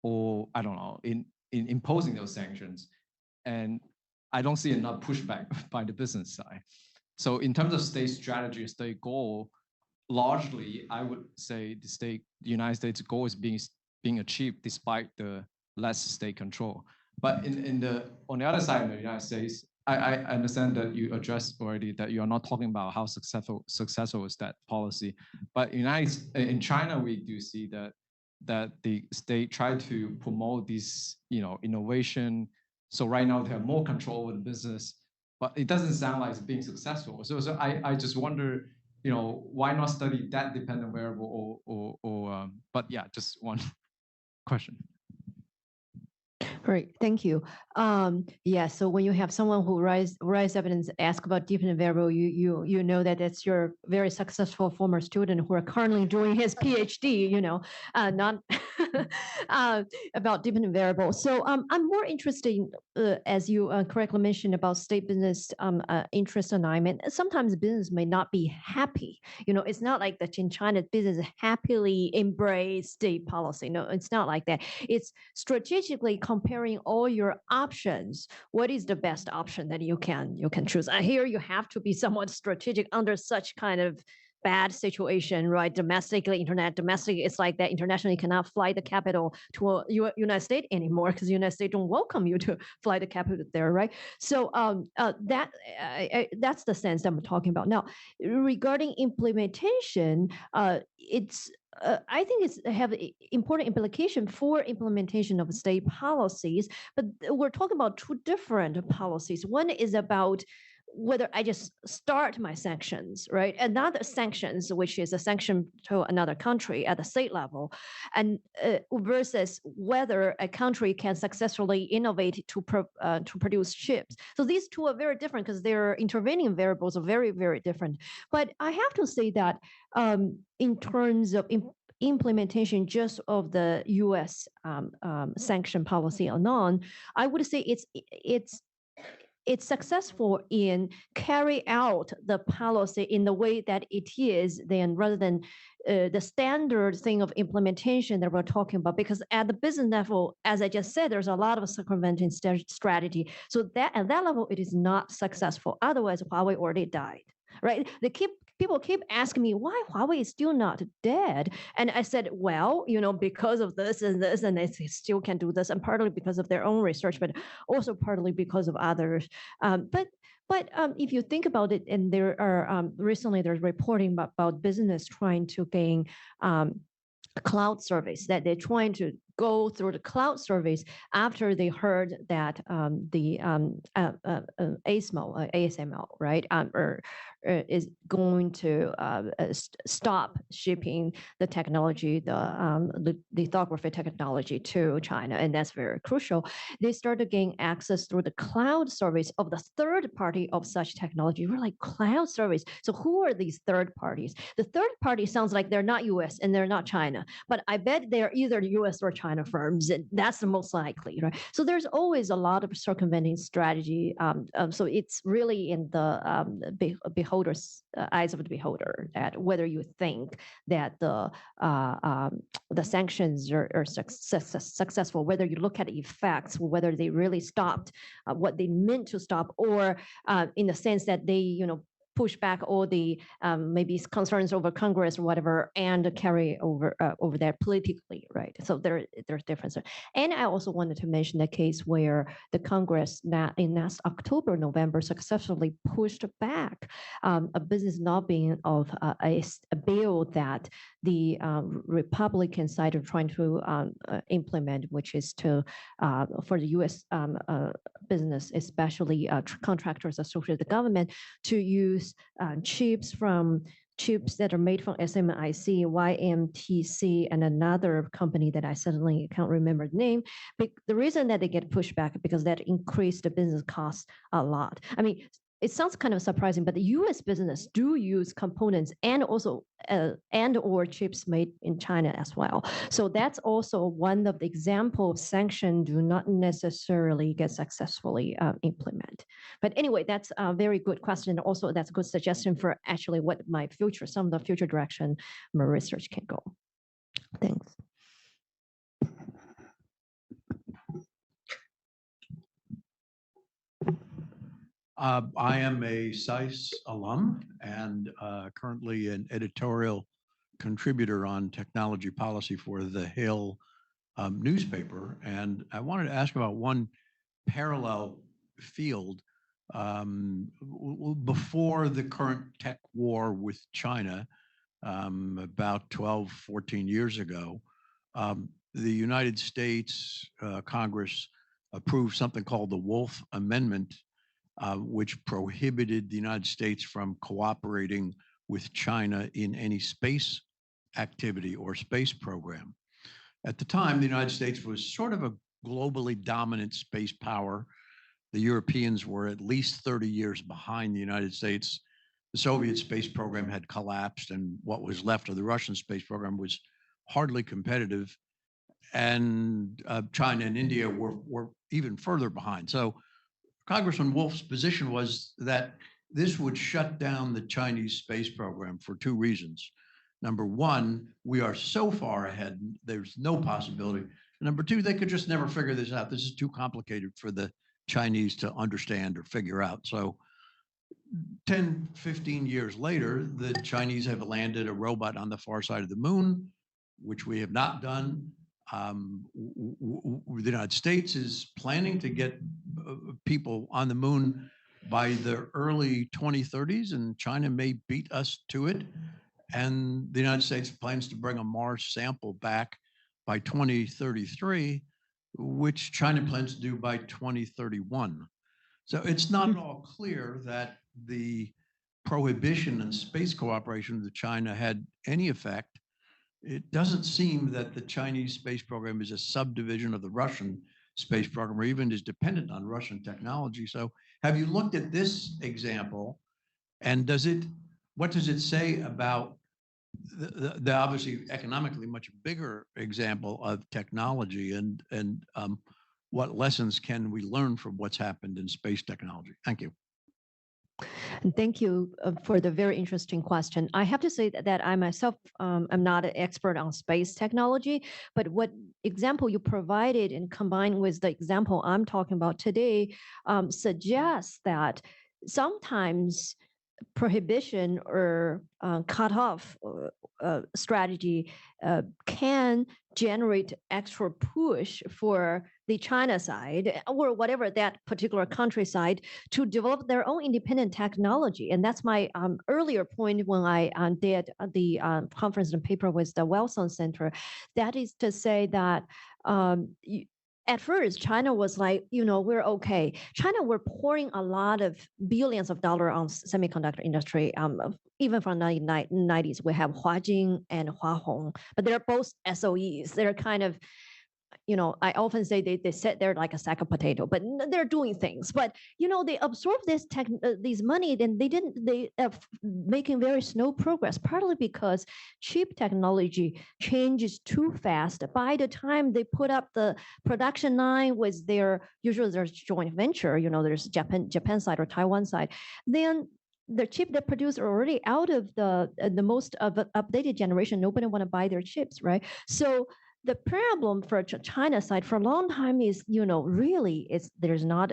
or I don't know, in imposing those sanctions, and I don't see enough pushback by the business side. So in terms of state strategy, state goal, largely, I would say the United States goal is being achieved despite the less state control. But on the other side of the United States, I understand that you addressed already that you are not talking about how successful is that policy. But in China, we do see that the state try to promote this, innovation. So right now they have more control over the business, but it doesn't sound like it's being successful. So I just wonder, why not study that dependent variable but yeah, just one question. Great, thank you. Yeah, so when you have someone who rise evidence, ask about dependent variable, you know that it's your very successful former student who are currently doing his PhD, not about dependent variable. So I'm more interested, as you correctly mentioned, about state business interest alignment. Sometimes business may not be happy. It's not like that in China, business happily embrace state policy. No, it's not like that. It's strategically comparing all your options. What is the best option that you can choose? Here you have to be somewhat strategic under such kind of bad situation, right? Domestically, domestic, it's like that. Internationally, you cannot fly the capital to United States anymore because the United States don't welcome you to fly the capital there, right? So that's the sense that I'm talking about. Now, regarding implementation, I think it's have important implication for implementation of state policies, but we're talking about two different policies. One is about whether I just start my sanctions, right? Another sanctions, which is a sanction to another country at the state level, and versus whether a country can successfully innovate to produce chips. So these two are very different because their intervening variables are very, very different. But I have to say that in terms of implementation just of the U.S. Sanction policy alone, I would say it's successful in carry out the policy in the way that it is, then rather than the standard thing of implementation that we're talking about. Because at the business level, as I just said, there's a lot of circumventing strategy. So that at that level, it is not successful. Otherwise, Huawei already died, right? People keep asking me why Huawei is still not dead. And I said, well, because of this, and they still can do this, and partly because of their own research, but also partly because of others. But if you think about it, and there are recently there's reporting about business trying to gain cloud service, that they're trying to go through the cloud service after they heard that the ASML, right, is going to stop shipping the technology, the lithography technology to China, and that's very crucial. They started to gain access through the cloud service of the third party of such technology. We're like, cloud service. So who are these third parties? The third party sounds like they're not US and they're not China, but I bet they're either US or China firms, and that's the most likely, right? So there's always a lot of circumventing strategy. So it's really in the beholder's eyes of the beholder, that whether you think that the sanctions are successful, whether you look at the effects, whether they really stopped what they meant to stop, or in the sense that they, push back all the maybe concerns over Congress or whatever, and carry over that politically, right? So there's differences. And I also wanted to mention the case where the Congress in last October, November successfully pushed back a business lobbying of a bill that the Republican side are trying to implement, which is to for the U.S. Business, especially contractors associated with the government, to use chips that are made from SMIC, YMTC, and another company that I suddenly can't remember the name. But the reason that they get pushed back is because that increased the business cost a lot. I mean, it sounds kind of surprising, but the U.S. business do use components and also or chips made in China as well. So that's also one of the examples sanctions do not necessarily get successfully implemented. But anyway, that's a very good question. Also, that's a good suggestion for actually what some of the future direction my research can go. Thanks. I am a SAIS alum and currently an editorial contributor on technology policy for the Hill newspaper. And I wanted to ask about one parallel field. Before the current tech war with China, about 12, 14 years ago, the United States Congress approved something called the Wolf Amendment, which prohibited the United States from cooperating with China in any space activity or space program. At the time, the United States was sort of a globally dominant space power. The Europeans were at least 30 years behind the United States. The Soviet space program had collapsed, and what was left of the Russian space program was hardly competitive. And China and India were even further behind. So Congressman Wolf's position was that this would shut down the Chinese space program for two reasons. Number one, we are so far ahead, there's no possibility. Number two, they could just never figure this out. This is too complicated for the Chinese to understand or figure out. So 10, 15 years later, the Chinese have landed a robot on the far side of the moon, which we have not done. The United States is planning to get people on the moon by the early 2030s, and China may beat us to it. And the United States plans to bring a Mars sample back by 2033, which China plans to do by 2031. So it's not at all clear that the prohibition and space cooperation with China had any effect. It doesn't seem that the Chinese space program is a subdivision of the Russian space program or even is dependent on Russian technology. So have you looked at this example, and what does it say about the obviously economically much bigger example of technology, and what lessons can we learn from what's happened in space technology? Thank you. And thank you for the very interesting question. I have to say that I myself am not an expert on space technology, but what example you provided and combined with the example I'm talking about today suggests that sometimes prohibition or cutoff strategy can generate extra push for the China side or whatever that particular country side to develop their own independent technology. And that's my earlier point when I did the conference and paper with the Wilson Center. That is to say that at first, China was like, we're okay. China were pouring a lot of billions of dollars on semiconductor industry. Even from the 90s, we have Huajing and Huahong, but they're both SOEs. They're kind of, I often say they sit there like a sack of potato, but they're doing things. But they absorb these money, then they making very slow progress. Partly because cheap technology changes too fast. By the time they put up the production line with usually there's joint venture. There's Japan side or Taiwan side, then the chip they produce are already out of the most of updated generation. Nobody want to buy their chips, right? So the problem for China side for a long time is, really there's not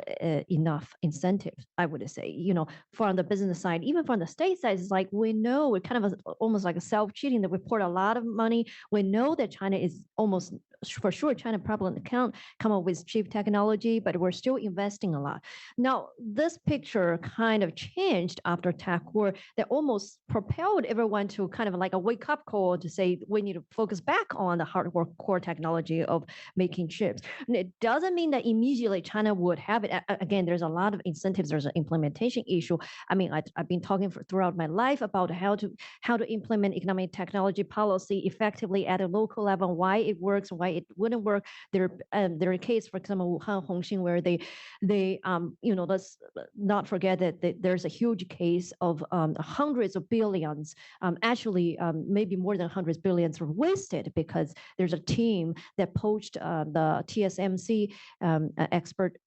enough incentive, I would say, from the business side, even from the state side, it's like, we know we're kind of almost like a self-cheating that we poured a lot of money. We know that China is almost for sure, China probably can't come up with cheap technology, but we're still investing a lot. Now, this picture kind of changed after tech war that almost propelled everyone to kind of like a wake-up call to say we need to focus back on the hardware core technology of making chips. And it doesn't mean that immediately China would have it. Again, there's a lot of incentives. There's an implementation issue. I mean, I've been talking throughout my life about how to implement economic technology policy effectively at a local level, why it works, why it wouldn't work. There are a case, for example, Wuhan, Hongqin, where they let's not forget that there's a huge case of hundreds of billions, actually maybe more than hundreds of billions are wasted because there's a team that poached the TSMC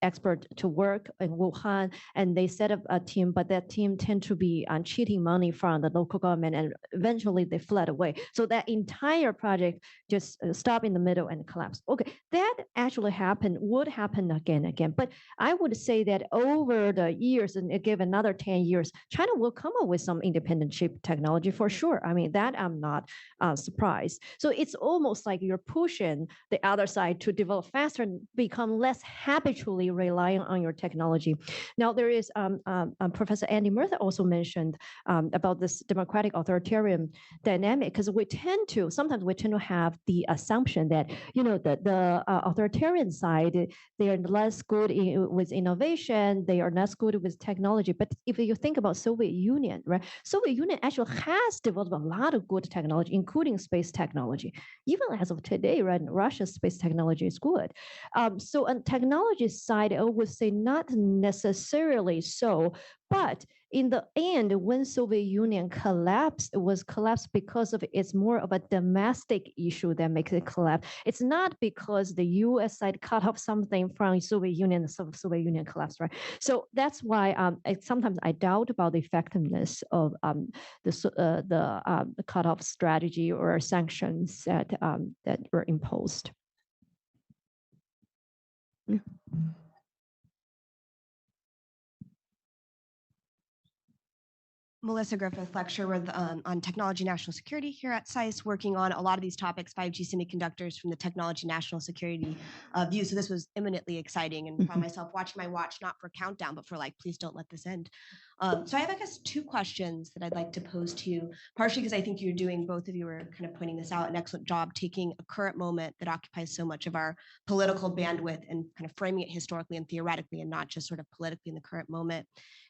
expert to work in Wuhan, and they set up a team, but that team tend to be cheating money from the local government, and eventually they fled away. So that entire project just stopped in the middle and collapse. Okay, that actually would happen again and again. But I would say that over the years, and give another 10 years, China will come up with some independent chip technology for sure. I mean, that I'm not surprised. So it's almost like you're pushing the other side to develop faster and become less habitually reliant on your technology. Now, there is Professor Andy Murtha also mentioned about this democratic authoritarian dynamic, because sometimes we tend to have the assumption that, the authoritarian side, they are less good with innovation, they are less good with technology. But if you think about Soviet Union, right? Soviet Union actually has developed a lot of good technology, including space technology. Even as of today, right? Russia's space technology is good. So on technology side, I would say not necessarily so, but in the end, when Soviet Union collapsed, it was collapsed because of it's more of a domestic issue that makes it collapse. It's not because the U.S. side cut off something from Soviet Union, so Soviet Union collapsed, right? So that's why sometimes I doubt about the effectiveness of the cutoff strategy or sanctions that were imposed. Yeah. Melissa Griffith, lecturer on technology national security here at SAIS, working on a lot of these topics, 5G semiconductors from the technology national security view. So this was eminently exciting, and found myself watching my watch, not for countdown, but for like, please don't let this end. So I have, I guess, two questions that I'd like to pose to you, partially because I think you're doing, both of you are kind of pointing this out, an excellent job taking a current moment that occupies so much of our political bandwidth and kind of framing it historically and theoretically, and not just sort of politically in the current moment.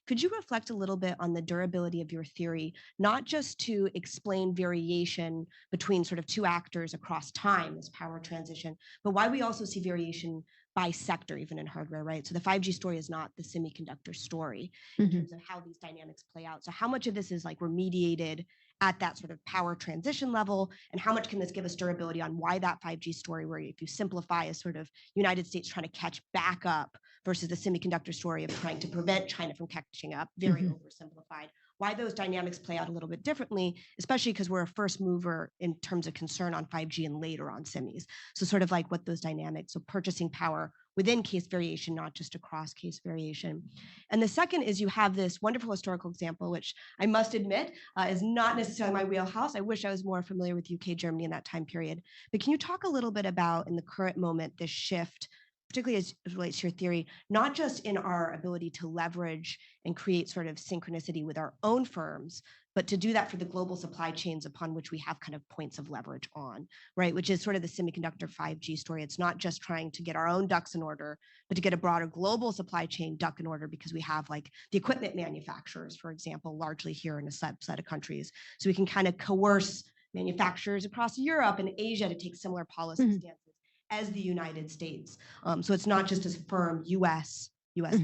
Could you reflect a little bit on the durability of your theory, not just to explain variation between sort of two actors across time as power transition, but why we also see variation by sector, even in hardware, right? So the 5G story is not the semiconductor story in terms of how these dynamics play out. So how much of this is like remediated at that sort of power transition level, and how much can this give us durability on why that 5G story, where if you simplify, is sort of United States trying to catch back up versus the semiconductor story of trying to prevent China from catching up, very oversimplified, why those dynamics play out a little bit differently, especially because we're a first mover in terms of concern on 5G and later on semis. So sort of like what those dynamics, so purchasing power within case variation, not just across case variation. And the second is you have this wonderful historical example, which I must admit is not necessarily my wheelhouse. I wish I was more familiar with UK, Germany in that time period. But can you talk a little bit about, in the current moment, this shift, particularly as it relates to your theory, not just in our ability to leverage and create sort of synchronicity with our own firms, but to do that for the global supply chains upon which we have kind of points of leverage on, right? Which is sort of the semiconductor 5G story. It's not just trying to get our own ducks in order, but to get a broader global supply chain duck in order, because we have like the equipment manufacturers, for example, largely here in a subset of countries. So we can kind of coerce manufacturers across Europe and Asia to take similar policy stances as the United States. So it's not just as firm US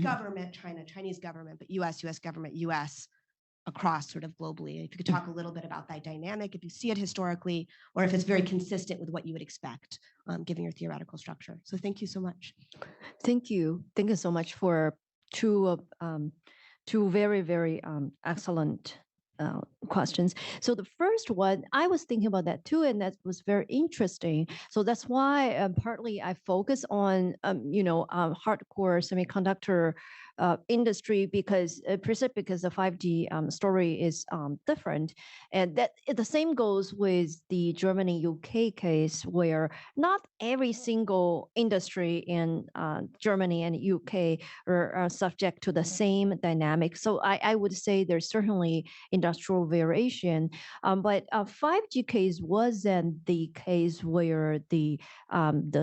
government, China, Chinese government, but US government, US across sort of globally. If you could talk a little bit about that dynamic, if you see it historically, or if it's very consistent with what you would expect, given your theoretical structure. So thank you so much. Thank you. Thank you so much for two very, very excellent questions. So the first one, I was thinking about that too, and that was very interesting. So that's why partly I focus on, hardcore semiconductor industry, because because the 5G story is different, and that the same goes with the Germany UK case, where not every single industry in Germany and UK are subject to the same dynamic. So I would say there's certainly industrial variation, but 5G case wasn't the case where the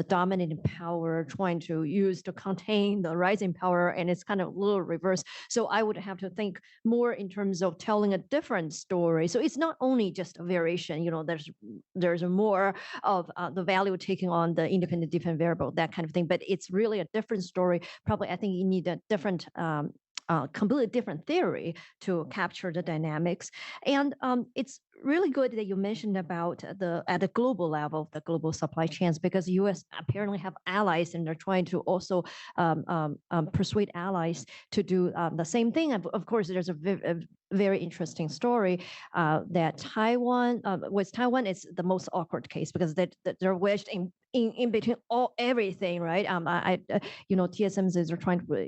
dominating power trying to use to contain the rising power, and it's kind of a little reverse. So I would have to think more in terms of telling a different story. So it's not only just a variation, there's more of the value taking on the independent different variable, that kind of thing, but it's really a different story. Probably I think you need a different completely different theory to capture the dynamics. And it's really good that you mentioned about at the global level, the global supply chains, because the U.S. apparently have allies, and they're trying to also persuade allies to do the same thing. Of course, there's a very interesting story that Taiwan, with Taiwan, it's the most awkward case because they're wedged in between everything, right? TSMC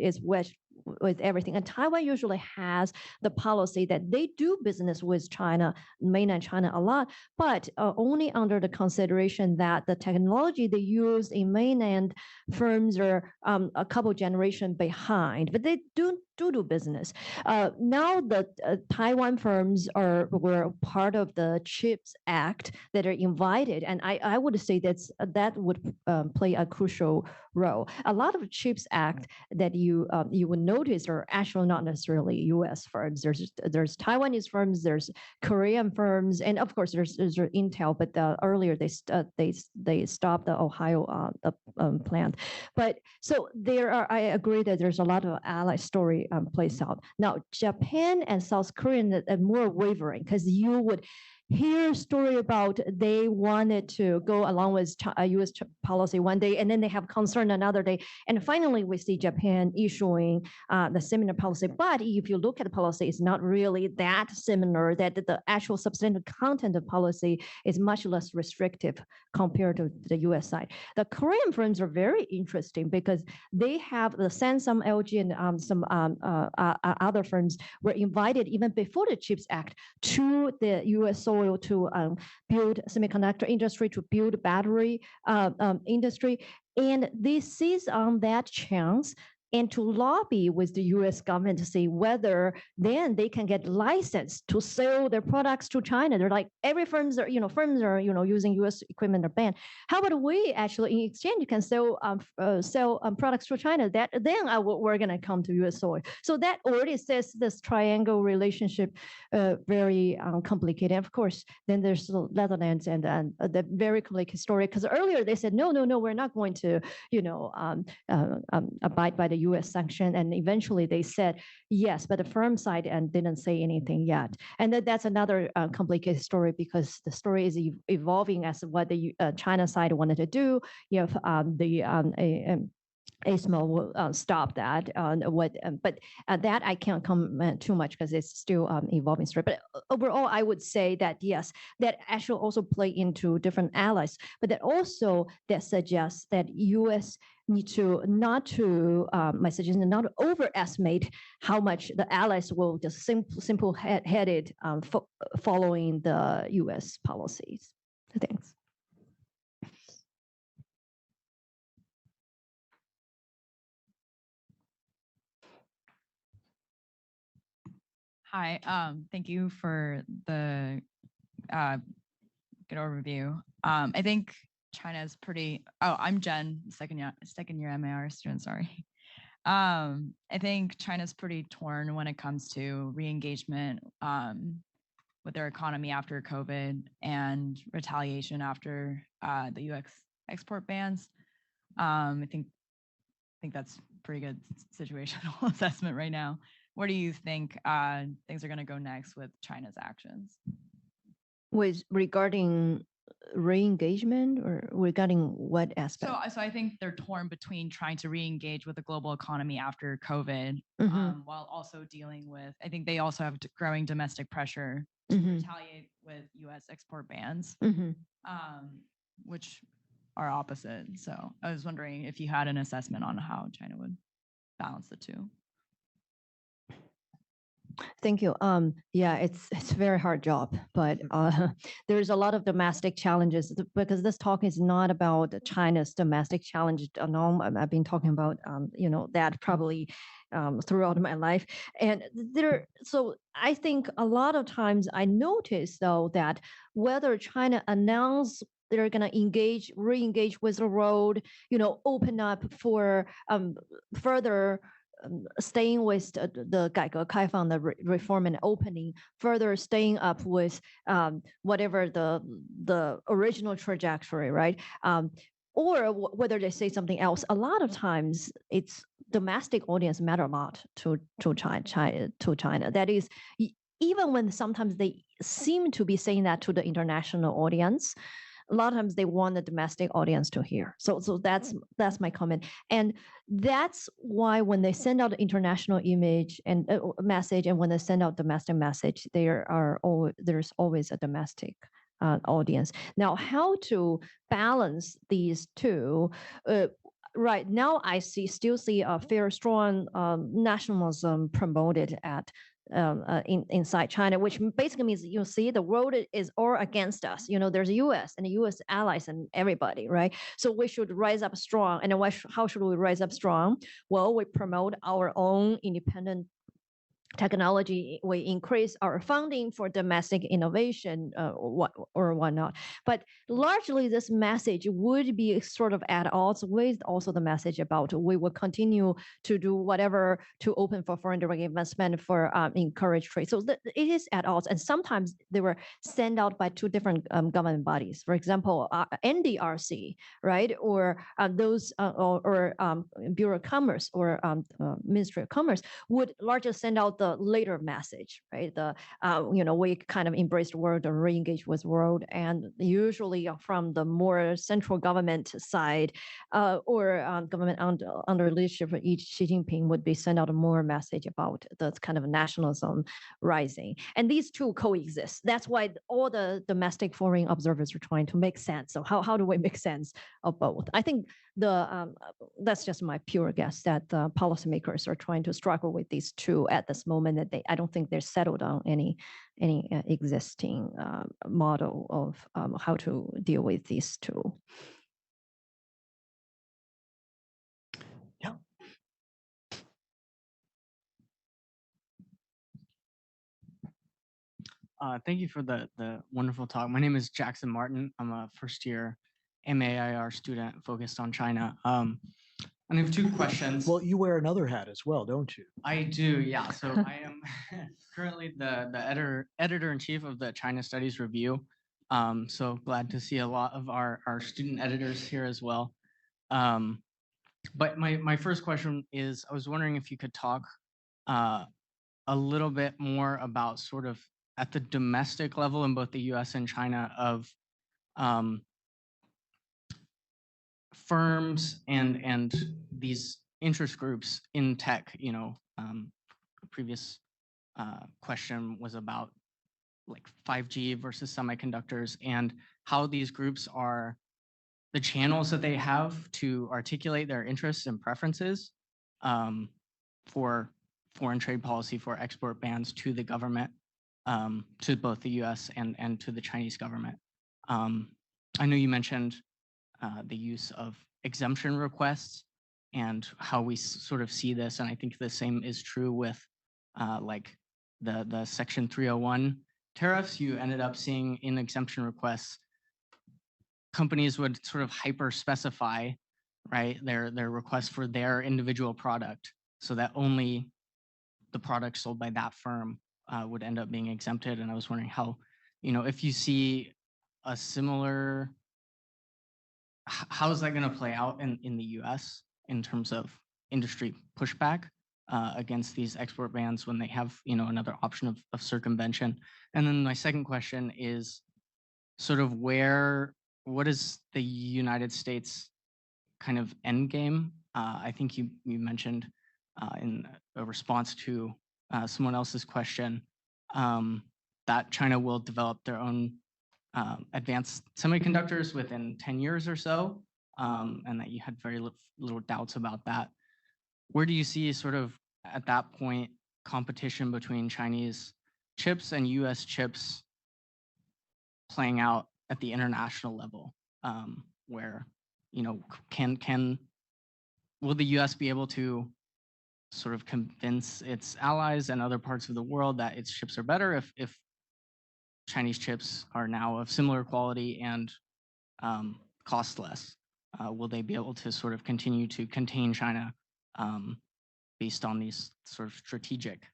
is wedged with everything. And Taiwan usually has the policy that they do business with China, mainland China a lot, but only under the consideration that the technology they use in mainland firms are a couple generation behind, but they do business. Now the Taiwan firms were part of the CHIPS Act that are invited, and I would say that would play a crucial role. A lot of CHIPS Act that you would notice are actually not necessarily U.S. firms. There's Taiwanese firms, there's Korean firms, and of course there's Intel. But earlier they stopped the Ohio plant. But so I agree that there's a lot of ally story plays out. Now Japan and South Korea are more wavering because you would hear a story about they wanted to go along with U.S. policy one day, and then they have concern another day. And finally, we see Japan issuing the similar policy. But if you look at the policy, it's not really that similar, that the actual substantive content of policy is much less restrictive compared to the U.S. side. The Korean firms are very interesting because they have the Samsung, LG, and some other firms were invited even before the CHIPS Act to the U.S. soil to build semiconductor industry, to build battery industry. And they seize on that chance and to lobby with the U.S. government to see whether then they can get licensed to sell their products to China. They're like, every firms are using U.S. equipment are banned. How about we actually in exchange can sell products to China? Then we're going to come to U.S. soil. So that already says this triangle relationship very complicated. Of course, then there's the Netherlands and the very complicated story, because earlier they said no, we're not going to abide by the U.S. sanction, and eventually they said yes, but the firm side didn't say anything yet. And that's another complicated story, because the story is evolving as what the China side wanted to do. ASML will stop that. But that I can't comment too much because it's still evolving story. But overall, I would say that yes, that actually also play into different allies, but that suggests that U.S. need to my suggestion, not overestimate how much the allies will just simple-headed following the U.S. policies. Thanks. Hi, thank you for the good overview. I think China is pretty. Oh, I'm Jen, second year MAR student. Sorry. I think China's pretty torn when it comes to re-engagement with their economy after COVID and retaliation after the U.S. export bans. I think that's pretty good situational assessment right now. Where do you think things are going to go next with China's actions? Regarding re-engagement, or regarding what aspect? So I think they're torn between trying to re-engage with the global economy after COVID, while also dealing with, I think they also have growing domestic pressure to retaliate with U.S. export bans, which are opposite. So I was wondering if you had an assessment on how China would balance the two. Thank you. Yeah, it's a very hard job, but there's a lot of domestic challenges, because this talk is not about China's domestic challenge. I've been talking about that probably throughout my life, and so I think a lot of times I notice though that whether China announce they're going to re-engage with the road, open up for further. Staying with the 改革开放, the reform and opening, further staying up with whatever the original trajectory, right? Or whether they say something else. A lot of times it's domestic audience matter a lot to China. That is, even when sometimes they seem to be saying that to the international audience, a lot of times they want the domestic audience to hear. So that's my comment, and that's why when they send out the international image and message, and when they send out domestic message, there's always a domestic audience. Now, how to balance these two? Right now, I still see a very strong nationalism promoted at inside China, which basically means you see the world is all against us. There's the U.S. and the U.S. allies and everybody, right? So we should rise up strong. And then how should we rise up strong? Well, we promote our own independent technology, we increase our funding for domestic innovation or whatnot. But largely this message would be sort of at odds with also the message about we will continue to do whatever to open for foreign direct investment for encourage trade. So it is at odds. And sometimes they were sent out by two different government bodies. For example, NDRC, right? Or those or Bureau of Commerce or Ministry of Commerce would largely send out the later message, right? We kind of embrace the world or re-engage with the world, and usually from the more central government side or government under leadership of Xi Jinping would be sent out a more message about the kind of nationalism rising. And these two coexist. That's why all the domestic foreign observers are trying to make sense. So how do we make sense of both? I think that's just my pure guess that the policymakers are trying to struggle with these two at this moment. That I don't think they're settled on any existing model of how to deal with these two. Yeah. Thank you for the wonderful talk. My name is Jackson Martin. I'm a first-year MAIR student focused on China. I have two questions. Well, you wear another hat as well, don't you? I do, yeah. So I am currently the editor-in-chief of the China Studies Review. So glad to see a lot of our student editors here as well. But my first question is, I was wondering if you could talk a little bit more about sort of at the domestic level in both the US and China of firms and these interest groups in tech. The previous question was about like 5G versus semiconductors and how these groups are the channels that they have to articulate their interests and preferences for foreign trade policy, for export bans to the government, to both the US and to the Chinese government. I know you mentioned the use of exemption requests and how we sort of see this. And I think the same is true with like the Section 301 tariffs. You ended up seeing in exemption requests, companies would sort of hyper specify, right, their request for their individual product so that only the product sold by that firm would end up being exempted. And I was wondering how, if you see a similar, how is that going to play out in the US in terms of industry pushback against these export bans when they have, another option of circumvention? And then my second question is sort of what is the United States kind of end game? I think you mentioned in a response to someone else's question that China will develop their own advanced semiconductors within 10 years or so, and that you had very little doubts about that. Where do you see sort of at that point competition between Chinese chips and US chips playing out at the international level, where, will the US be able to sort of convince its allies and other parts of the world that its chips are better if Chinese chips are now of similar quality and cost less? Will they be able to sort of continue to contain China based on these sort of strategic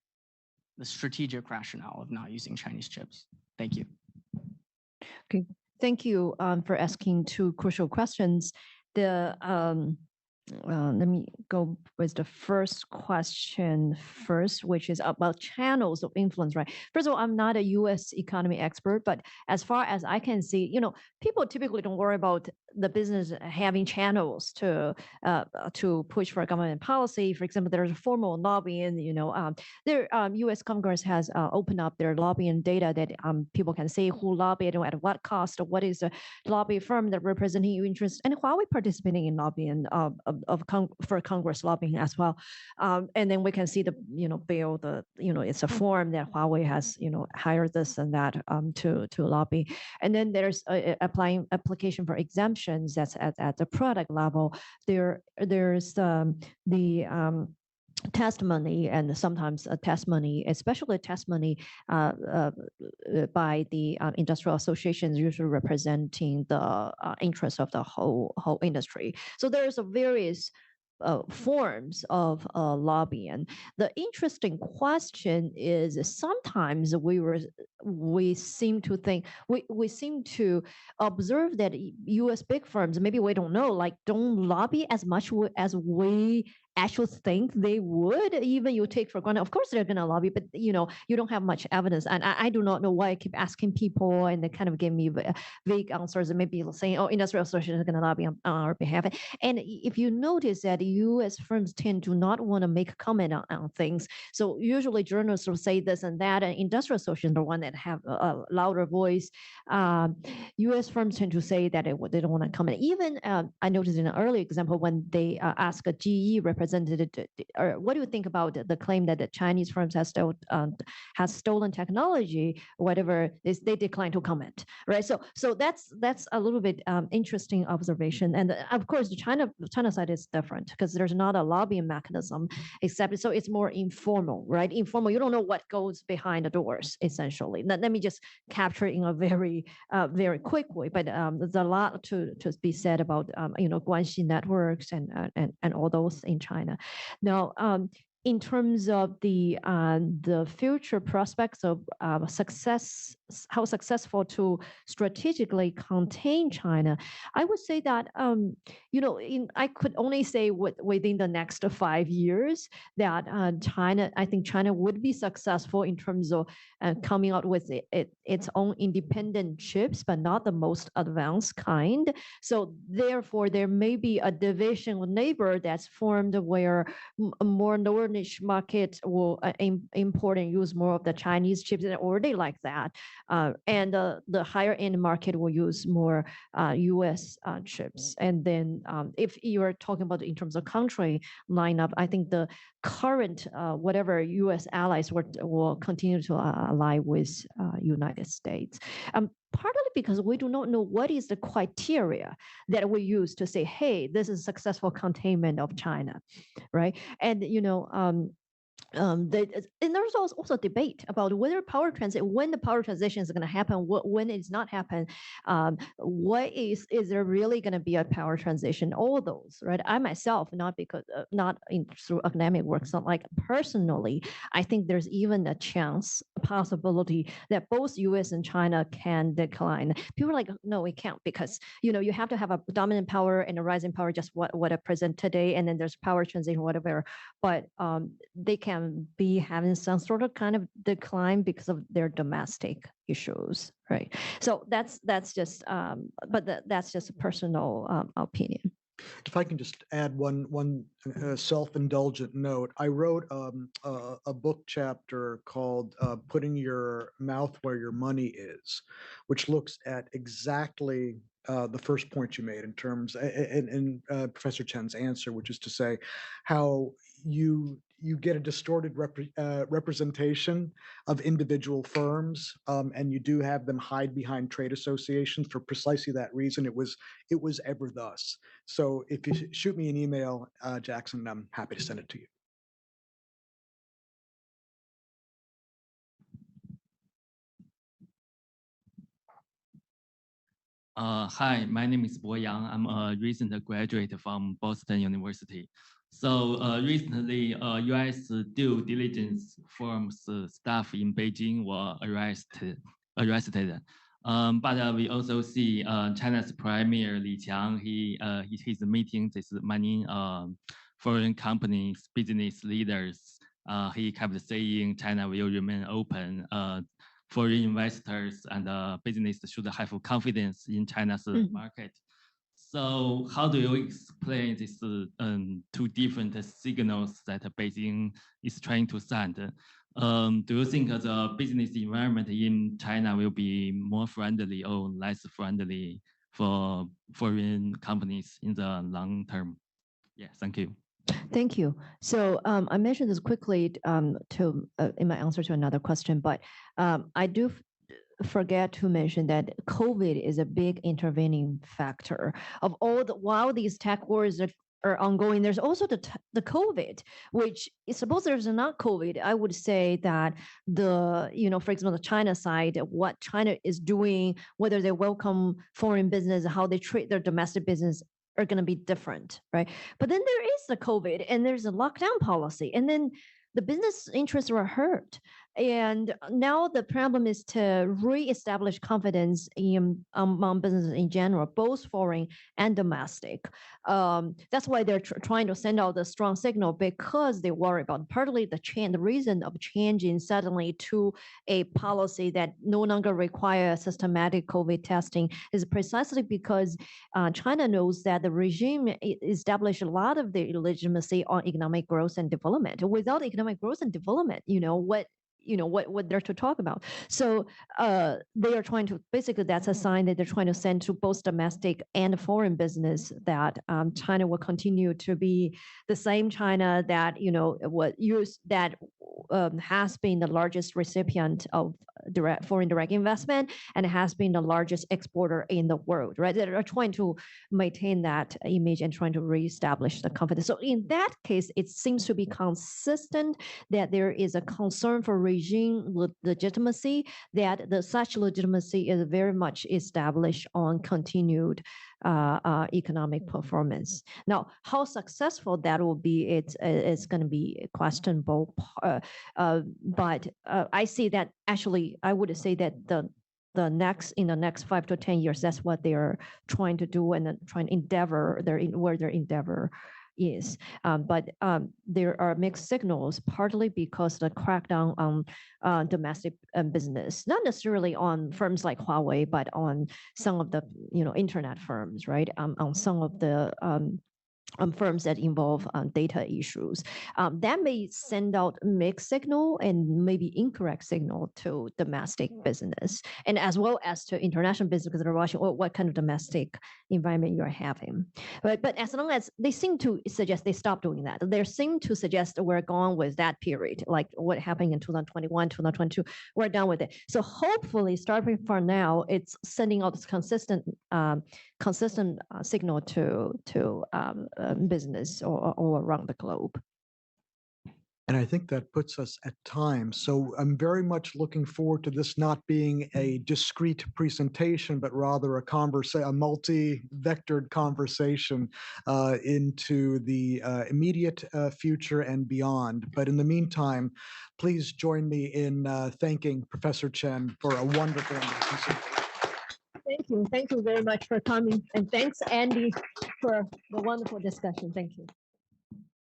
rationale of not using Chinese chips? Thank you. Okay, thank you for asking two crucial questions. Let me go with the first question first, which is about channels of influence, right? First of all, I'm not a U.S. economy expert, but as far as I can see, people typically don't worry about the business having channels to push for government policy. For example, there's a formal lobbying. U.S. Congress has opened up their lobbying data that people can see who lobbied and at what cost, what is the lobby firm that representing your interests, and Huawei participating in lobbying for Congress lobbying as well. And then we can see the bill, it's a form that Huawei has hired this and that to lobby. And then there's applying application for exemptions that's at the product level. There's the testimony, and sometimes a testimony, especially a testimony by the industrial associations, usually representing the interests of the whole industry. So there's a various forms of lobbying. The interesting question is sometimes we seem to think we seem to observe that U.S. big firms, maybe we don't know, like don't lobby as much as we actually think they would. Even you take for granted, of course they're going to lobby, but you don't have much evidence. And I do not know why I keep asking people, and they kind of give me vague answers, and maybe saying, "Oh, industrial association is going to lobby on our behalf." And if you notice that U.S. firms tend to not want to make a comment on things, so usually journalists will say this and that, and industrial associations are the one that have a louder voice. U.S. firms tend to say that they don't want to comment. Even I noticed in an early example when they ask a GE representative, or what do you think about the claim that the Chinese firms has stolen technology, whatever, they decline to comment, right? So that's a little bit interesting observation. And of course, the China side is different because there's not a lobbying mechanism, except so it's more informal, right? Informal, you don't know what goes behind the doors, essentially. Let me just capture it in a very quick way, but there's a lot to be said about Guanxi networks and all those in China. Now, in terms of the future prospects of success, how successful to strategically contain China, I would say that I could only say within the next 5 years that I think China would be successful in terms of coming out with its own independent chips, but not the most advanced kind. So therefore, there may be a division with neighbor that's formed where a more lower niche market will import and use more of the Chinese chips, and already like that. And the higher end market will use more US chips. And then if you are talking about in terms of country lineup, I think the current whatever US allies will continue to ally with United States. Partly because we do not know what is the criteria that we use to say, hey, this is successful containment of China, right? And and there's also debate about whether when the power transition is going to happen, when it's not happen, what is there really going to be a power transition? All those, right? I myself, not through academic work, not like personally, I think there's even a possibility that both U.S. and China can decline. People are like, no, we can't, because you have to have a dominant power and a rising power, just what I present today, and then there's power transition, whatever. But they can be having some sort of kind of decline because of their domestic issues, right? So that's just that's just a personal opinion. If I can just add one self-indulgent note, I wrote a book chapter called "Putting Your Mouth Where Your Money Is," which looks at exactly the first point you made in terms, and Professor Chen's answer, which is to say how you get a distorted representation of individual firms, and you do have them hide behind trade associations for precisely that reason. It was ever thus. So if you shoot me an email, Jackson, I'm happy to send it to you. Hi, my name is Bo Yang. I'm a recent graduate from Boston University. So recently, U.S. due diligence firms staff in Beijing were arrested. But we also see China's Premier Li Qiang. He's meeting this many foreign companies, business leaders. He kept saying China will remain open. Foreign investors and business should have confidence in China's market. So how do you explain these two different signals that Beijing is trying to send? Do you think the business environment in China will be more friendly or less friendly for foreign companies in the long term? Yeah, thank you. Thank you. So I mentioned this quickly in my answer to another question, but I do forget to mention that COVID is a big intervening factor of all the while these tech wars are ongoing. There's also the COVID, which is suppose there's not COVID. I would say that for example, the China side, what China is doing, whether they welcome foreign business, how they treat their domestic business are going to be different, right? But then there is the COVID and there's a lockdown policy, and then the business interests were hurt. And now the problem is to reestablish confidence among businesses in general, both foreign and domestic. That's why they're trying to send out the strong signal, because they worry about partly the reason of changing suddenly to a policy that no longer requires systematic COVID testing is precisely because China knows that the regime established a lot of the legitimacy on economic growth and development. Without economic growth and development, what they're to talk about. So they are trying to, basically that's a sign that they're trying to send to both domestic and foreign business that China will continue to be the same China that, has been the largest recipient of foreign direct investment and has been the largest exporter in the world, right? They are trying to maintain that image and trying to reestablish the confidence. So in that case, it seems to be consistent that there is a concern for regime legitimacy, that such legitimacy is very much established on continued economic performance. Now, how successful that will be, it's going to be questionable. But I see that actually, I would say that in the next 5 to 10 years, that's what they are trying to do and trying to endeavor where their endeavor is. But there are mixed signals, partly because the crackdown on domestic business, not necessarily on firms like Huawei, but on some of the internet firms, right? On some of the firms that involve data issues. That may send out mixed signal and maybe incorrect signal to domestic business, and as well as to international business, because they're watching what kind of domestic environment you're having. But as long as they seem to suggest they stop doing that, they seem to suggest we're gone with that period, like what happened in 2021, 2022, we're done with it. So hopefully, starting from now, it's sending out this consistent signal to business all around the globe. And I think that puts us at time. So I'm very much looking forward to this not being a discrete presentation, but rather a multi-vectored conversation into the immediate future and beyond. But in the meantime, please join me in thanking Professor Chen for a wonderful presentation. Thank you. Thank you very much for coming. And thanks, Andy, for the wonderful discussion. Thank you.